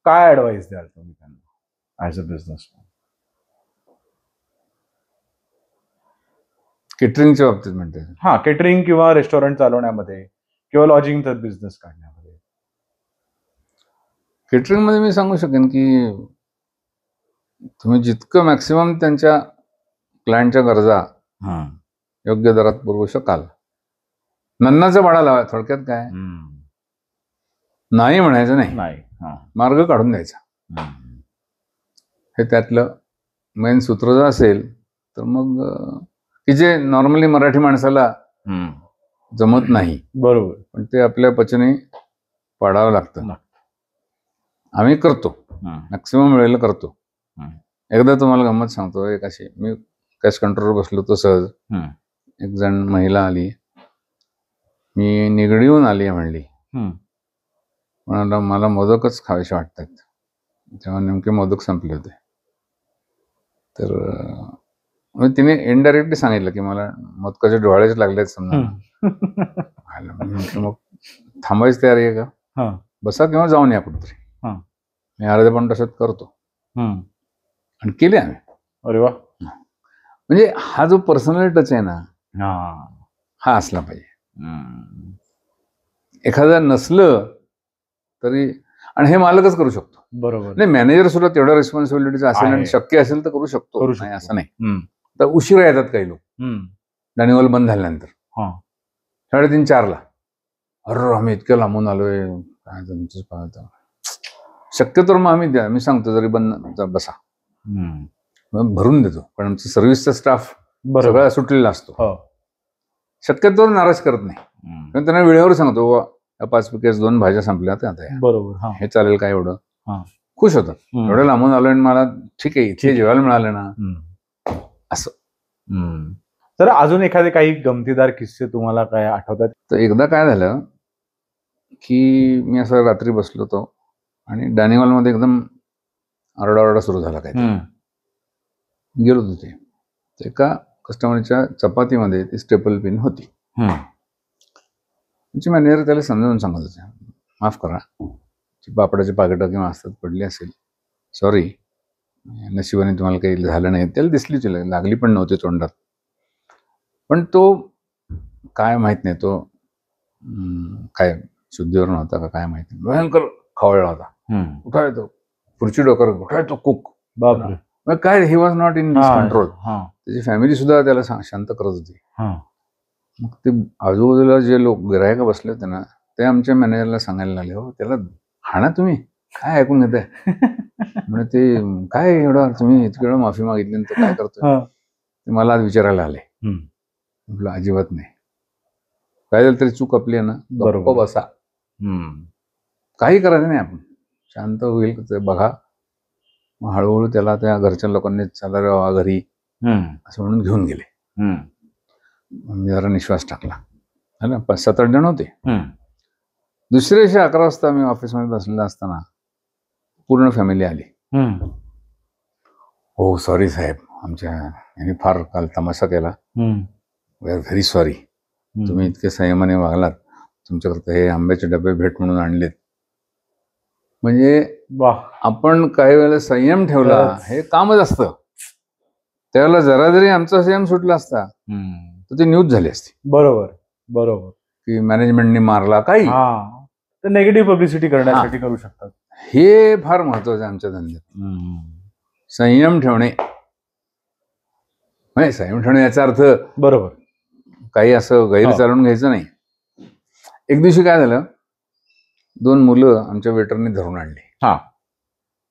काय ऍडवाइस द्याल तुम्ही त्यांना ऍज अ बिझनेसमॅन? केटरिंगच्या बाबतीत म्हणते? केटरिंग किंवा रेस्टॉरंट चालवण्यामध्ये किंवा लॉजिंगचा बिझनेस काढण्यामध्ये. केटरिंग मध्ये मी सांगू शकेन की तुम्ही जितकं मॅक्सिमम त्यांच्या क्लायंटच्या गरजा योग्य दरात पुरवू शकाल. नन्नाचं बाळा लावा. थोडक्यात काय, नाही म्हणायचं नाही, मार्ग काढून द्यायचा. हे त्यातलं मेन सूत्र जर असेल तर मग की जे नॉर्मली मराठी माणसाला जमत नाही, बरोबर, पण ते आपल्या पचनी पाडावं लागतं. आम्ही करतो, मॅक्सिमम वेळेला करतो. एकदा तुम्हाला गंमत सांगतो. एक अशी, मी कॅश कंट्रोलवर बसलो तो सहज एक जण महिला आली, मी निगडीहून आली म्हणली, म्हणाला मला मोदकच खावेसे वाटतात. तेव्हा नेमके मोदक संपले होते. तर तिने इनडायरेक्टली सांगितलं की मला मोदकाचे डोळेच लागलेत समजा. मग थांबायची तयारी आहे का? बसा किंवा जाऊन या कुठेतरी. मी अर्ध्या पण तसंच करतो आणि केले आम्ही. अरे वा. म्हणजे हा जो पर्सनल टच आहे ना, हा असला पाहिजे. एखादं नसलं तरी, आणि हे मालकच करू शकतो. बरोबर. नाही, मॅनेजर सुद्धा तेवढ्या रिस्पॉन्सिबिलिटीचा असेल आणि शक्य असेल तर करू शकतो, नाही असं नाही. तर उशिरा येतात काही लोक, डायनिंग हॉल बंद झाल्यानंतर 3:30-4ला. अरे आम्ही इतक्या लांबून आलोय, काय तुमचंच पाहता. शक्यतो मग आम्ही सांगतो जरी बंद बसा, भरून देतो, पण आमचं सर्व्हिसचा स्टाफ सगळा सुटलेला असतो. शक्यतो नाराज करत नाही, पण त्यांना वेळेवर सांगतो 5 पॅकेज 2 भाज्या संपल्या आता, बरोबर, हे चालेल काय, एवढं खुश होतात. एवढं लांबून आलोय आणि मला ठीक आहे इथे जेवायला मिळालं ना, असं. तर अजून एखादे काही गमतीदार किस्से तुम्हाला काय आठवतात? तर एकदा काय झालं की मी असं रात्री बसलो होतो आणि डायनिंग हॉलमध्ये एकदम आरडाओरडा सुरू झाला. काय गेलो तिथे, एका कस्टमरच्या चपातीमध्ये ती स्टेपल पिन होती. तुमची मॅनेजर त्याला समजावून सांगत होते, माफ करा, पापडाची पाकिटं किंवा असतात पडली असेल, सॉरी, नशिबाने तुम्हाला काही झालं नाही. त्याला दिसलीच, लागली पण नव्हती तोंडात. पण तो काय माहित नाही, तो काय शुद्धीवर नव्हता का काय माहिती, भयंकर खवळला होता. कुठं येतो खुर्ची डोकर, कुठं येतो कुक, बापरे काय, he was not in control. त्याची फॅमिली सुद्धा त्याला शांत करत होती. मग ते आजूबाजूला जे लोक गिरायक बसले होते ना, ते आमच्या मॅनेजरला सांगायला लागले, हो त्याला हाणा तुम्ही, काय ऐकून घेताय. म्हणजे ते काय एवढं तुम्ही इतकी वेळा माफी मागितली तर काय करतोय, ते मला आज विचारायला आले. म्हटलं अजिबात नाही, काय झालं तरी चूक आपली आहे ना, बरोबर बसा, काही करायचं नाही, आपण शांत होईल बघा. मग हळूहळू त्याला त्या घरच्या लोकांनी चला रे घरी असं म्हणून घेऊन गेले. मी जरा निश्वास टाकला. है ना, 5-7-8 जण होते. दुसऱ्या दिवशी 11 वाजता मी ऑफिसमध्ये बसलेला असताना पूर्ण फॅमिली आली. हो सॉरी साहेब, आमच्या यांनी फार काल तमाशा केला, वी आर व्हेरी सॉरी, तुम्ही इतके संयमाने वागलात, तुमच्याकरता हे आंब्याचे डबे भेट म्हणून आणलेत. म्हणजे आपण काही वेळेला संयम ठेवला, हे कामच असतं. त्यावेळेला जरा जरी आमचा संयम सुटला असता तर ती न्यूज झाली असती. बरोबर बरोबर, की मॅनेजमेंटने मारला काही, तर नेगेटिव्ह पब्लिसिटी करण्यासाठी करू शकतात. हे फार महत्वाचं आहे आमच्या धंद्यात, संयम ठेवणे. नाही, संयम ठेवणे याचा अर्थ बरोबर काही असं गैर चालून घ्यायचं नाही. एक दिवशी काय झालं, 2 मुलं आमच्या वेटरने धरून आणली.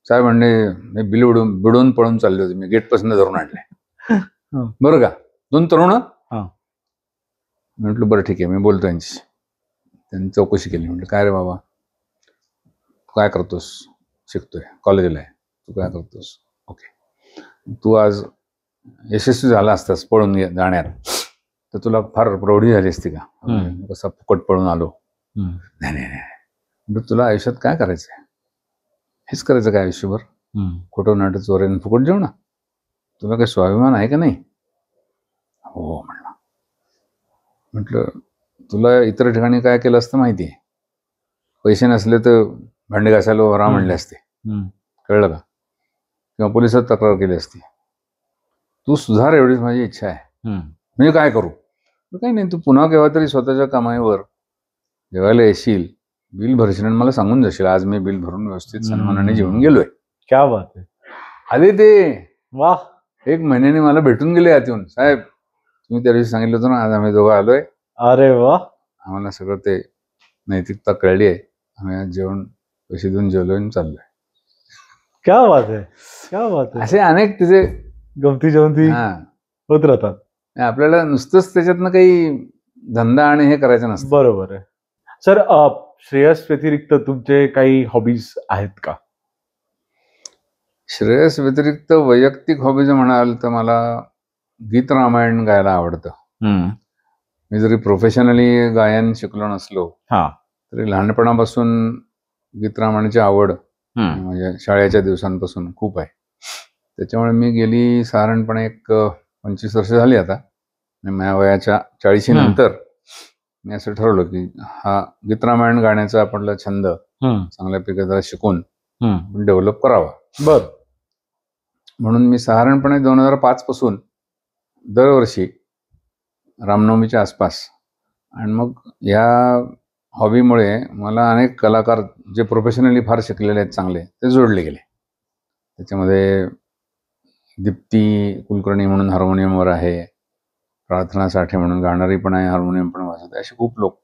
साहेब म्हणणे बिल बिडून पळून चालले होते, मी गेटपासून धरून आणले. बरं का, 2 तरुण. म्हटलं बरं ठीक आहे, मी बोलतो यांची. त्यांनी चौकशी केली. म्हटलं काय रे बाबा, काय करतोस? शिकतोय, कॉलेजला आहे. तू काय करतोस? ओके, तू आज यशस्वी झाला असतास पळून जाण्यात तर तुला फार प्रौढी झाली असती का? कसा फुकट पळून आलो? नाही नाही नाही, तुला आयुष्यात काय करायचंय? हेच करायचं काय आयुष्यभर? खोटं नाटक चोऱ्यानं फुकट जेवणा? तुला काही स्वाभिमान आहे का नाही? हो म्हणला. म्हटलं तुला इतर ठिकाणी काय केलं असतं माहिती आहे? पैसे नसले तर भांडे घासायला राहा म्हणले असते, कळलं का? किंवा पोलिसात तक्रार केली असती. तू सुधार, एवढीच माझी इच्छा आहे. म्हणजे काय करू? काही नाही, तू पुन्हा केव्हा तरी स्वतःच्या कमाईवर जेवायला येशील, बिल भरशील आणि मला सांगून जाशील, आज मी बिल भरून व्यवस्थित सन्मानाने जेवून गेलोय. क्या बात आहे. आले ते, वाह, 1 महिन्याने मला भेटून गेले आत येऊन. साहेब तुम्ही त्या दिवशी सांगितलं होतं ना, आज आम्ही दोघं आलोय. अरे वा, आम्हाला सगळं ते नैतिकता कळली आहे, आम्ही आज जेवण पैसे देऊन जेवलोय आणि चाललोय. क्या बात आहे, क्या बात आहे. असे अनेक तिचे गमती जमती होत राहतात. आपल्याला नुसतंच त्याच्यातनं काही धंदा आणि हे करायचं नसतं. बरोबर आहे. सर, श्रेयस व्यतिरिक्त तुमचे काही हॉबीज आहेत का? श्रेयस व्यतिरिक्त वैयक्तिक हॉबीज म्हणाल तर मला गीत रामायण गायला आवडतं. मी जरी प्रोफेशनली गायन शिकलो नसलो तरी लहानपणापासून गीत रामायणाची आवड म्हणजे शाळेच्या दिवसांपासून खूप आहे. त्याच्यामुळे मी गेली साधारणपणे 25 वर्ष झाली आता, माझ्या वयाच्या 40 नंतर मी असं ठरवलं की हा गीत रामायण गाण्याचा आपला छंद चांगल्यापैकी जरा शिकून डेव्हलप करावा. बर, म्हणून मी साधारणपणे 2005 पासून दरवर्षी रामनवमीच्या आसपास आणि मग या हॉबीमुळे मला अनेक कलाकार जे प्रोफेशनली फार शिकलेले आहेत चांगले ते जोडले गेले. त्याच्यामध्ये दीप्ती कुलकर्णी म्हणून हार्मोनियमवर आहे, प्रार्थना साठे म्हणून गाणारी पण आहे, हार्मोनियम पण वाजवते, असे खूप लोक.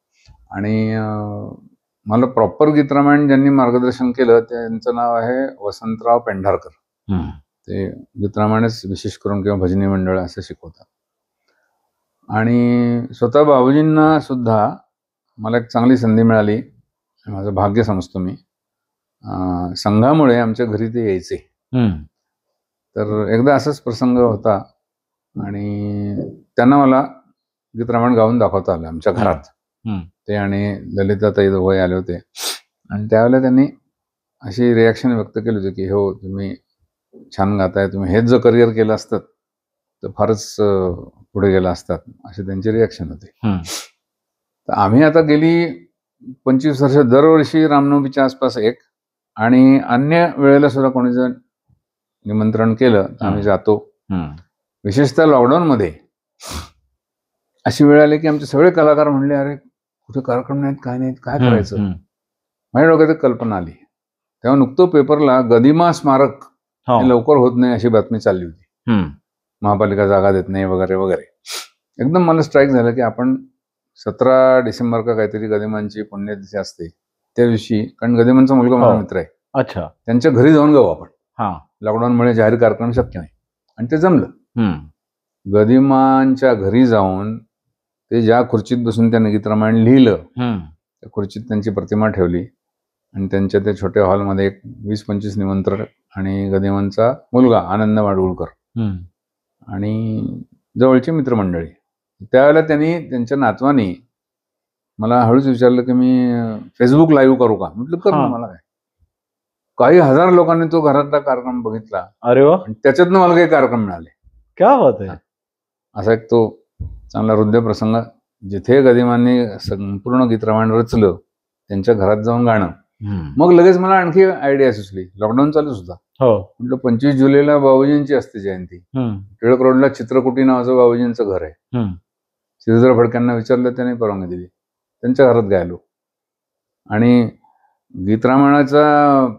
आणि मला प्रॉपर गीतरामायण ज्यांनी मार्गदर्शन केलं त्यांचं नाव आहे वसंतराव पेंढारकर. ते गीतरामायणच विशेष करून किंवा भजनी मंडळ असं शिकवतात. आणि स्वतः बाबूजींना सुद्धा मला एक चांगली संधी मिळाली, माझं भाग्य समजतो मी. संघामुळे आमच्या घरी ते यायचे. तर एकदा असाच प्रसंग होता आणि त्यांना मला गीतरामायण गाऊन दाखवता आलं आमच्या घरात. ते आणि ललिताताई दोघे आले होते आणि त्यावेळेला त्यांनी अशी रिॲक्शन व्यक्त केली होती की हो, तुम्ही छान गाताय, तुम्ही हेच जर करिअर केलं असतं तर फारच पुढे गेला असतात, अशी त्यांची रिॲक्शन होती. तर आम्ही आता गेली 25 वर्ष दरवर्षी रामनवमीच्या आसपास एक आणि अन्य वेळेला सुद्धा कोणी जर निमंत्रण केलं तर आम्ही जातो. विशेषतः लॉकडाऊनमध्ये अशी वेळ आली की आमचे सगळे कलाकार म्हणले, अरे कुठे कार्यक्रम नाहीत, काय नाहीत, काय करायचं. माझ्या डोक्यात एक कल्पना आली. तेव्हा नुकतं पेपरला गदिमा स्मारक लवकर होत नाही अशी बातमी चालली होती. महापालिका जागा देत नाही वगैरे वगैरे. एकदम मला स्ट्राईक झालं की आपण 17 डिसेंबर का काहीतरी गदिमांची पुण्यतिथी असते त्या दिवशी, कारण गदिमांचा मुलगा माझा मित्र आहे, अच्छा, त्यांच्या घरी जाऊन गाऊ आपण. लॉकडाऊनमुळे जाहीर कार्यक्रम शक्य नाही आणि ते जमलं. गदिमांच्या घरी जाऊन ते ज्या खुर्चीत बसून त्याने गीतरामायण लिहिलं त्या खुर्चीत त्यांची प्रतिमा ठेवली आणि त्यांच्या त्या छोट्या हॉलमध्ये एक 20-25 निमंत्रण आणि गदिमांचा मुलगा आनंद माडगुळकर आणि जवळची मित्रमंडळी. त्यावेळेला त्यांनी त्यांच्या नातवानी मला हळूच विचारलं की मी फेसबुक लाईव्ह करू का. म्हटलं कर ना, मला काय. काही हजार लोकांनी तो घरातला कार्यक्रम बघितला. अरे वा. त्याच्यातनं मला काही कार्यक्रम मिळाले. क्या बात आहे. असा एक तो चांगला हृदय प्रसंग. जिथे गदिमांनी संपूर्ण गीतरामायण रचलं त्यांच्या घरात जाऊन गाणं. मग लगेच मला आणखी आयडिया सुचली. लॉकडाऊन चालू सुद्धा. म्हटलं 25 जुलैला बाबूजींची असते जयंती. टिळक रोडला चित्रकुटी नावाचं बाबूजींचं घर आहे. श्रीधर फडक्यांना विचारलं, त्याने परवानगी दिली. त्यांच्या घरात गायलो. आणि गीतरामायणाचा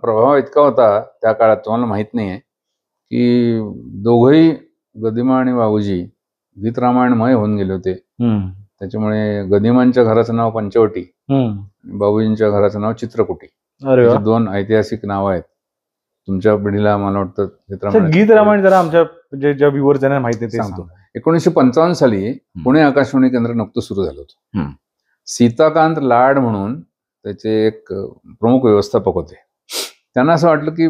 प्रभाव इतका होता त्या काळात, तुम्हाला माहित नाही आहे की दोघंही गदिमा आणि बाबूजी गीतरामायणमय होऊन गेले होते. त्याच्यामुळे गदिमांच्या घराचं नाव पंचवटी, बाबूजींच्या घराचं नाव चित्रकुटी. दोन ऐतिहासिक नावं आहेत. तुमच्या पिढीला मला वाटतं गीतरामायण जरा आमच्या ज्या व्ह्यूअर्स ज्यांना माहिती आहे ते सांगतो. 1955 साली पुणे आकाशवाणी केंद्र नुकतं सुरू झालं होतं. सीताकांत लाड म्हणून त्याचे एक प्रमुख व्यवस्थापक होते. त्यांना असं वाटलं की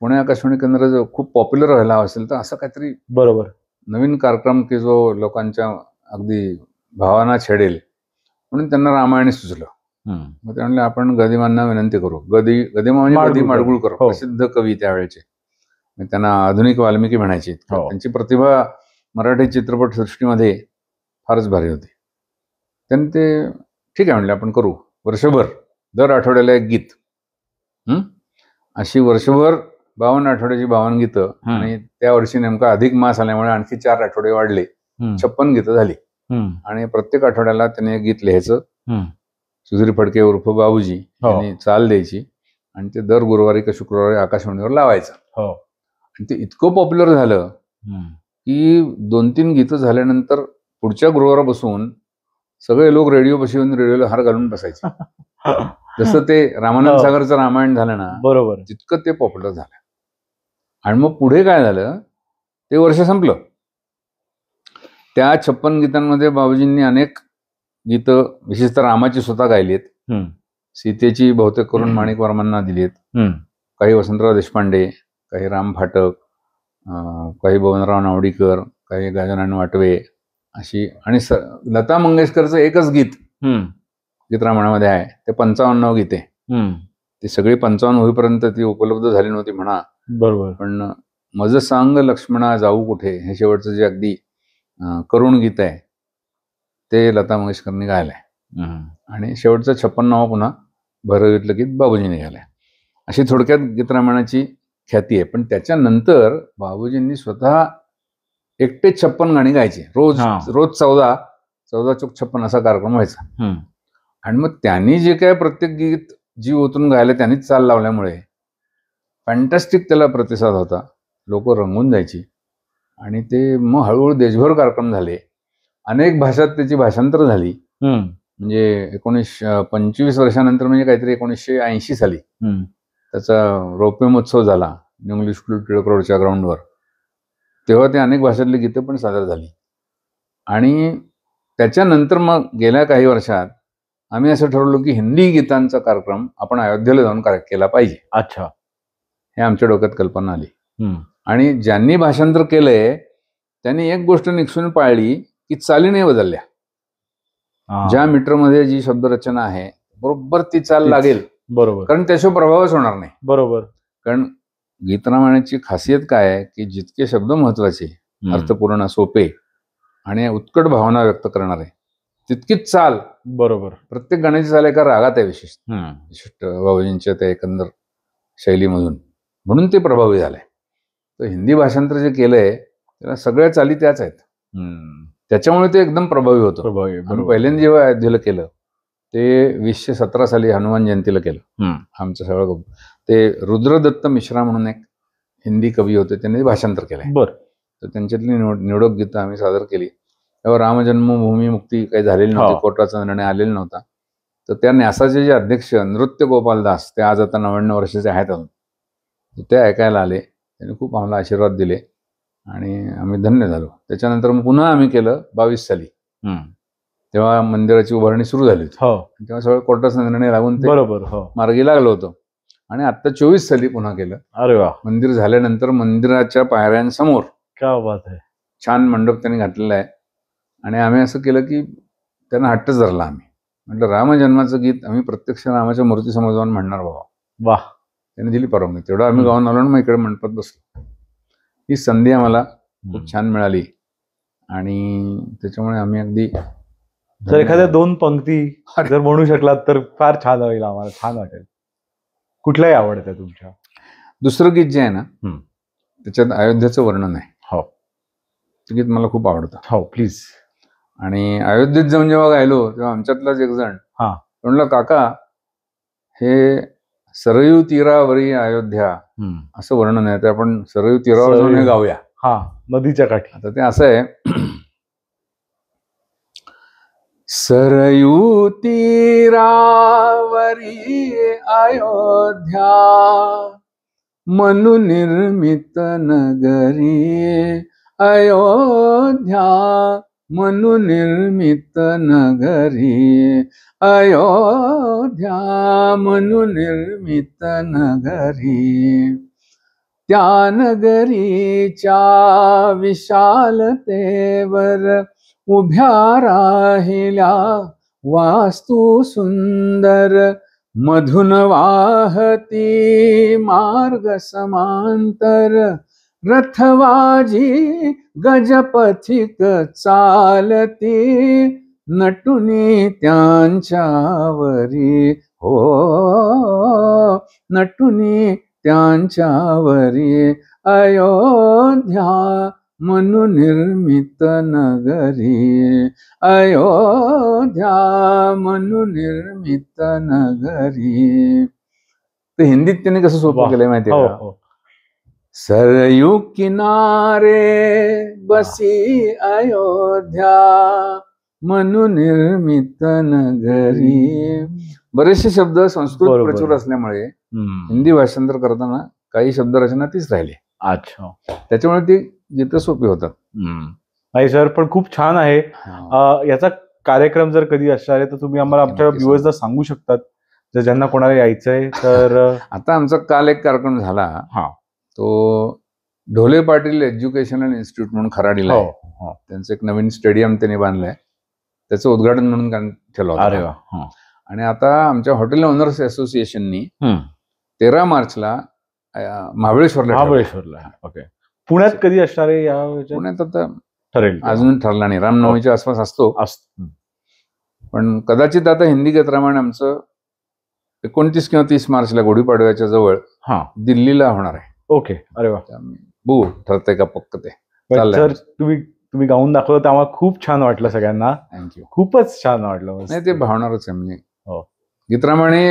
पुणे आकाशवाणी केंद्र जर खूप पॉप्युलर व्हायला असेल तर असं काहीतरी बरोबर नवीन कार्यक्रम की जो लोकांच्या अगदी भावना छेडेल, म्हणून त्यांना रामायण सुचलं. मग ते म्हणले आपण गदिमांना विनंती करू. गदिमा म्हणजे गदी माडगुळकर, प्रसिद्ध कवी त्यावेळेचे. त्यांना आधुनिक वाल्मिकी म्हणायची. त्यांची प्रतिभा मराठी चित्रपट सृष्टीमध्ये फारच भारी होती. त्यांनी ते ठीक आहे म्हणले आपण करू. वर्षभर दर आठवड्याला एक गीत, अशी वर्षभर 52 आठवड्याची 52 गीतं. आणि त्या वर्षी नेमका अधिक मास आल्यामुळे आणखी 4 आठवडे वाढले, 56 गीतं झाली. आणि प्रत्येक आठवड्याला त्याने एक गीत लिहायचं. सुधीर फडके उर्फ बाबूजी यांनी चाल द्यायची आणि ते दर गुरुवारी का शुक्रवारी आकाशवाणीवर लावायचं. आणि ते इतकं पॉप्युलर झालं की 2-3 गीतं झाल्यानंतर पुढच्या गुरुवारा बसून सगळे लोक रेडिओपाशी येऊन रेडिओला हार घालून बसायचे. जसं ते रामानंद सागरचं रामायण झालं ना, बरोबर, तितकं ते पॉप्युलर झालं. आणि मग पुढे काय झालं, ते वर्ष संपलं. त्या 56 गीतांमध्ये बाबूजींनी अनेक गीतं विशेषतः रामाची स्वतः गायली आहेत. सीतेची बहुतेक करून माणिक वर्मांना दिली आहेत. काही वसंतराव देशपांडे, काही राम फाटक, काही बबनराव नावडीकर, काही गजानन वाटवे अशी. आणि लता मंगेशकरचं एकच गीत गीतरामायणामध्ये आहे, ते 55 गीते. ती सगळी 55 होईपर्यंत ती उपलब्ध झाली नव्हती म्हणा. बरोबर. पण मज सांग लक्ष्मणा जाऊ कुठे हे शेवटचं जे अगदी करुण गीत आहे ते लता मंगेशकरनी गायलंय. आणि शेवटचं 56 पुन्हा भरगीतलं गीत बाबूजींनी गायलंय. अशी थोडक्यात गीतरामायणाची ख्याती आहे. पण त्याच्यानंतर बाबूजींनी स्वतः एकटेच 56 गाणी गायची. रोज 14 चोक 56 असा कार्यक्रम व्हायचा. आणि मग त्यांनी जे काय प्रत्येक गीत जीव ओतून गायलं त्यांनीच चाल लावल्यामुळे फॅन्टॅस्टिक त्याला प्रतिसाद होता. लोक रंगून जायची आणि ते मग हळूहळू देशभर कार्यक्रम झाले. अनेक भाषात त्याची भाषांतर झाली. म्हणजे 25 वर्षानंतर म्हणजे काहीतरी 1980 साली त्याचा रौप्य महोत्सव झाला इंग्लिश टिळक रोडच्या ग्राउंडवर. तेव्हा ते अनेक भाषातली गीतं पण सादर झाली. आणि त्याच्यानंतर मग गेल्या काही वर्षात आम्ही असं ठरवलं की हिंदी गीतांचा कार्यक्रम आपण अयोध्येला जाऊन केला पाहिजे. अच्छा. हे आमच्या डोक्यात कल्पना आली. आणि ज्यांनी भाषांतर केलंय त्यांनी एक गोष्ट निक्षून पाळली की चाली नाही बदलल्या. ज्या मीटरमध्ये जी शब्दरचना आहे बरोबर ती चाल लागेल. बरोबर. कारण त्याशिवाय प्रभावच होणार नाही. बरोबर. कारण गीतरामायणाची खासियत काय आहे की जितके शब्द महत्वाचे, अर्थपूर्ण, सोपे आणि उत्कट भावना व्यक्त करणारे तितकीच चाल. बरोबर. प्रत्येक गाण्याची चाल एका रागात आहे विशिष्ट बाबूजींच्या त्या एकंदर शैलीमधून, म्हणून ते प्रभावी झालंय. तर हिंदी भाषांतर जे केलंय त्याला सगळ्या चाली त्याच आहेत. त्याच्यामुळे ते एकदम प्रभावी होतं. आम्ही पहिल्यांदा जेव्हा अयोध्येला केलं ते 2017 साली हनुमान जयंतीला केलं. आमचं सगळं ते रुद्रदत्त मिश्रा म्हणून एक हिंदी कवी होते, त्यांनी भाषांतर केलंय. बरं. तर त्यांच्यातली निवडक गीतं आम्ही सादर केली. तेव्हा रामजन्मभूमी मुक्ती काही झालेली नव्हती, कोर्टाचा निर्णय आलेला नव्हता. तर त्या न्यासाचे जे अध्यक्ष नृत्य गोपाल दास, ते आज आता 99 वर्षाचे आहेत अजून, ते ऐकायला आले. त्यांनी खूप आम्हाला आशीर्वाद दिले आणि आम्ही धन्य झालो. त्याच्यानंतर मग पुन्हा आम्ही केलं 22 साली. तेव्हा मंदिराची उभारणी सुरू झाली होती. तेव्हा सगळं कोर्टाचा निर्णय लागून ते बरोबर मार्गी लागलं होतं. आणि आता 24 साली पुन्हा केलं. अरे वा. मंदिर झाल्यानंतर मंदिराच्या पायऱ्यांसमोर क्या बात आहे, छान मंडप त्यांनी घातलेला आहे. आणि आम्ही असं केलं की त्यांना हट्टच धरला. आम्ही म्हटलं रामजन्माचं गीत आम्ही प्रत्यक्ष रामाच्या मूर्तीसमोर जाऊन म्हणणार बाबा. वाह. त्यांनी दिली परवानगी. तेवढं आम्ही गाऊन आलो आणि मग इकडे मंडपात बसलो. ही संधी आम्हाला खूप छान मिळाली आणि त्याच्यामुळे आम्ही अगदी जर एखाद्या 2 पंक्ती जर म्हणू शकलात तर फार छान होईल, आम्हाला छान वाटेल. कुठल्याही आवडतं तुमच्या? दुसरं गीत जे आहे ना त्याच्यात अयोध्येचं वर्णन आहे. हो. ते गीत मला खूप आवडतं. हो प्लीज. आणि अयोध्येत जाऊन जेव्हा गायलो तेव्हा आमच्यातलाच एक जण म्हणलं काका हे सरयू तीरावरी अयोध्या असं वर्णन आहे, ते आपण सरयू तीरावर जाऊन हे गाऊया. नदीच्या काठी. आता ते असं आहे, सरयू तीरावरी अयोध्या मनु निर्मित नगरी, अयोध्या मनु निर्मित नगरी, अयोध्या मनु निर्मित नगरी. त्या नगरीच्या विशालतेवर उभ्या राहिल्या वास्तू सुंदर, मधुन वाहती मार्ग समांतर, रथवाजी गजपथिक चालती, नटुनी त्यांच्यावरी हो, नटुनी त्यांच्यावरी, अयोध्या मनु निर्मित नगरी, अयोध्या मनु निर्मित नगरी. ते हिंदीत त्याने कसं सोपं केलंय माहितीये का? सरयू किनारे बसी अयोध्या मनु निर्मित नगरी. बरेचसे शब्द संस्कृत प्रचुर असल्यामुळे हिंदी भाषांतर करताना काही शब्दरचना तीच राहिली. अच्छा. त्याच्यामुळे ती गीतं सोपी होतात. नाही सर, पण खूप छान आहे. याचा कार्यक्रम जर कधी असणार आहे तर तुम्ही आम्हाला आमच्या व्ह्युअर्सला सांगू शकतात, जर ज्यांना कोणाला यायचंय तर. आता आमचा काल एक कार्यक्रम झाला, तो ढोले पाटील एज्युकेशनल इन्स्टिट्यूट म्हणून खराडीला आहे. त्यांचं एक नवीन स्टेडियम त्यांनी बांधलंय, त्याचं उद्घाटन म्हणून ठेवलं होतं. अरे वा. आणि आता आमच्या हॉटेल ओनर्स असोसिएशननी 13 मार्चला महाबळेश्वरला. ओके. पुण्यात कधी असणार आहे? पुण्यात आता ठरेल, अजून ठरला नाही. रामनवमीच्या आसपास असतो, पण कदाचित आता हिंदी गीत रामायण आमचं 29 किंवा 30 मार्चला गुढीपाडव्याच्या जवळ दिल्लीला होणार आहे. ओके. अरे वा. बघू ठरतंय का पक्क ते. सर तुम्ही गाऊन दाखवलं, त्यामुळे खूप छान वाटलं सगळ्यांना. थँक्यू. खूपच छान वाटलं. नाही ते भावणारच आहे, म्हणजे हो. गीतरामायणी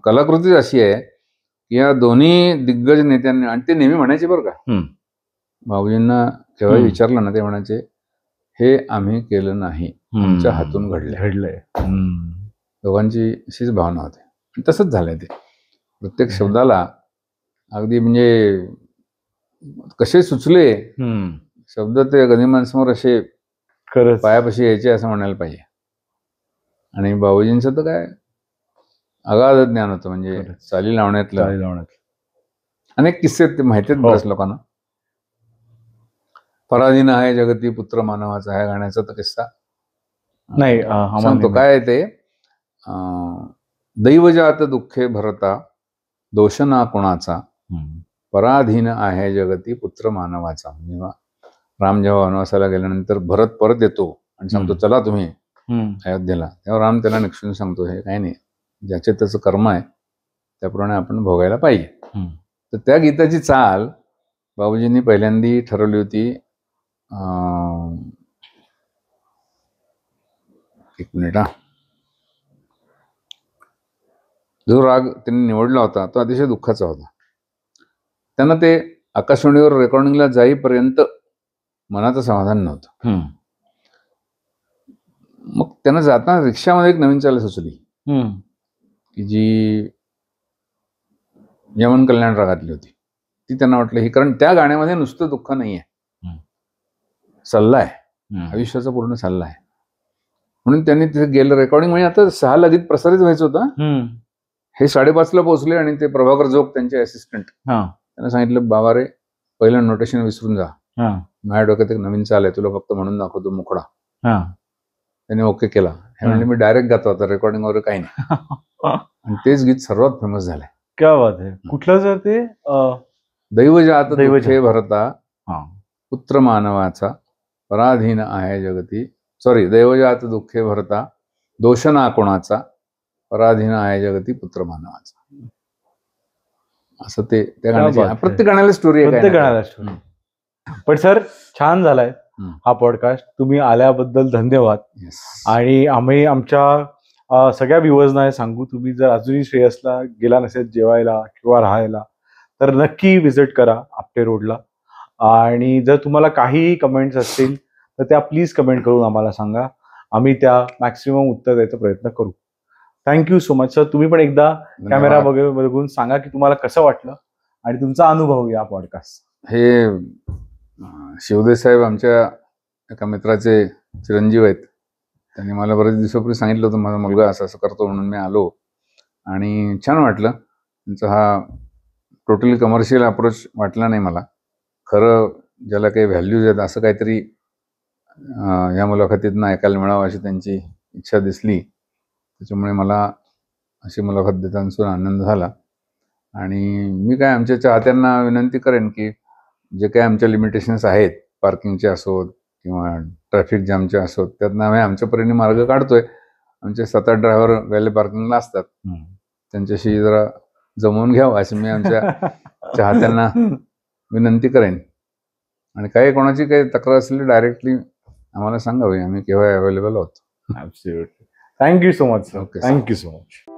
कलाकृतीच अशी आहे की या दोन्ही दिग्गज नेत्यांनी, आणि ते नेहमी म्हणायचे बरं का, भाऊजींना केव्हाही विचारलं ना ते म्हणायचे, हे आम्ही केलं नाही, आमच्या हातून घडलंय. दोघांची अशीच भावना होती. आणि तसंच झालंय ते. प्रत्येक शब्दाला अगदी म्हणजे कसे सुचले शब्द ते गनिमांसमोर असे पायापाशी यायचे असं म्हणायला पाहिजे. आणि बाबूजींचं तर काय अगाध ज्ञान होतं, म्हणजे चाली लावण्यातलं. अनेक किस्से ते माहिती आहेत बऱ्याच लोकांना. पराधीन आहे जगती पुत्र मानवाचा, ह्या गाण्याचा तर किस्सा नाही सांगतो. काय आहे ते, दैवजात दुःखे भरता दोष ना कोणाचा, पराधीन आहे जगती पुत्र मानवाचा. राम जेव्हा वनवासाला गेल्यानंतर भरत परत येतो आणि सांगतो चला तुम्ही अयोध्येला, तेव्हा राम त्याला निक्षून सांगतो हे काही नाही, ज्याचे त्याचं कर्म आहे त्याप्रमाणे आपण भोगायला पाहिजे. तर त्या गीताची चाल बाबूजींनी पहिल्यांदी ठरवली होती. एक मिनिट, जो राग त्यांनी निवडला होता तो अतिशय दुःखाचा होता. त्यांना ते आकाशवाणीवर रेकॉर्डिंगला जाईपर्यंत मनाचं समाधान नव्हतं. मग त्यांना जाताना रिक्षामध्ये एक नवीन चाल सुचली की जी यमन कल्याण रागातली होती. ती त्यांना वाटलं ही, कारण त्या गाण्यामध्ये नुसतं दुःख नाहीये, सल्ला आहे, आयुष्याचा पूर्ण सल्ला आहे. म्हणून त्यांनी तिथे गेलं. रेकॉर्डिंग म्हणजे आता 6 लगेच प्रसारित व्हायचं होतं. हे 5:30ला पोहोचले आणि ते प्रभाकर जोग त्यांचे असिस्टंट त्यांना सांगितलं, बाबा रे पहिलं नोटेशन विसरून जा, माझ्या डोक्यात एक नवीन चाल आहे, तुला फक्त म्हणून दाखवतो मुखडा. त्याने ओके केला. हे म्हणजे मी डायरेक्ट गातो आता, रेकॉर्डिंग वगैरे काही नाही. आणि तेच गीत सर्वात फेमस झालंय. क्या बात आहे. कुठलं सर ते? दैवजात दुःखे भरता पुत्र मानवाचा, पराधीन आहे जगती, दैवजात दुःखे भरता दोष ना कोणाचा, पराधीन आहे जगती पुत्र मानवाचा. असं ते त्या गाण्याची प्रत्येक गाण्याला स्टोरी आहे, प्रत्येक गाण्याला स्टोरी. पण सर छान झालाय हा पॉडकास्ट. तुम्ही आल्याबद्दल धन्यवाद. आणि आम्ही आमच्या सगळ्या व्ह्युअर्सना सांगू, तुम्ही जर अजूनही श्रेयसला गेला नसेल जेवायला किंवा राहायला तर नक्की व्हिजिट करा आपटे रोडला. आणि जर तुम्हाला काही कमेंट्स असतील तर त्या प्लीज कमेंट करून आम्हाला सांगा, आम्ही त्या मॅक्सिमम उत्तर द्यायचा प्रयत्न करू. Thank you so much sir. तुम्ही पण एकदा कॅमेरा वगैरे बघून सांगा की तुम्हाला कसं वाटलं आणि तुमचा अनुभव या पॉडकास्ट. हे शिवदे साहेब आमच्या एका मित्राचे चिरंजीव आहेत. त्यांनी मला बरेच दिवसापूर्वी सांगितलं होतं माझा मुलगा असं असं करतो, म्हणून मी आलो आणि छान वाटलं. त्यांचा हा टोटली कमर्शियल अप्रोच वाटला नाही मला. खरं ज्याला काही व्हॅल्यूज आहेत असं काहीतरी या मुलाखतीतनं ऐकायला मिळावं अशी त्यांची इच्छा दिसली. त्याच्यामुळे मला अशी मुलाखत देताना आनंद झाला. आणि मी काय आमच्या चाहत्यांना विनंती करेन की जे काही आमच्या लिमिटेशन्स आहेत, पार्किंगचे असोत किंवा ट्रॅफिक जॅमचे असोत, त्यातनं आम्ही आमच्या परीने मार्ग काढतोय. आमचे 7-8 ड्रायव्हर व्हॅले पार्किंगला असतात, त्यांच्याशी जरा जमवून घ्यावं अशी मी आमच्या चाहत्यांना विनंती करेन. आणि काही कोणाची काही तक्रार असली डायरेक्टली आम्हाला सांगावी, आम्ही केव्हा अवेलेबल आहोत. Absolutely. Thank you so much sir. Thank you so much.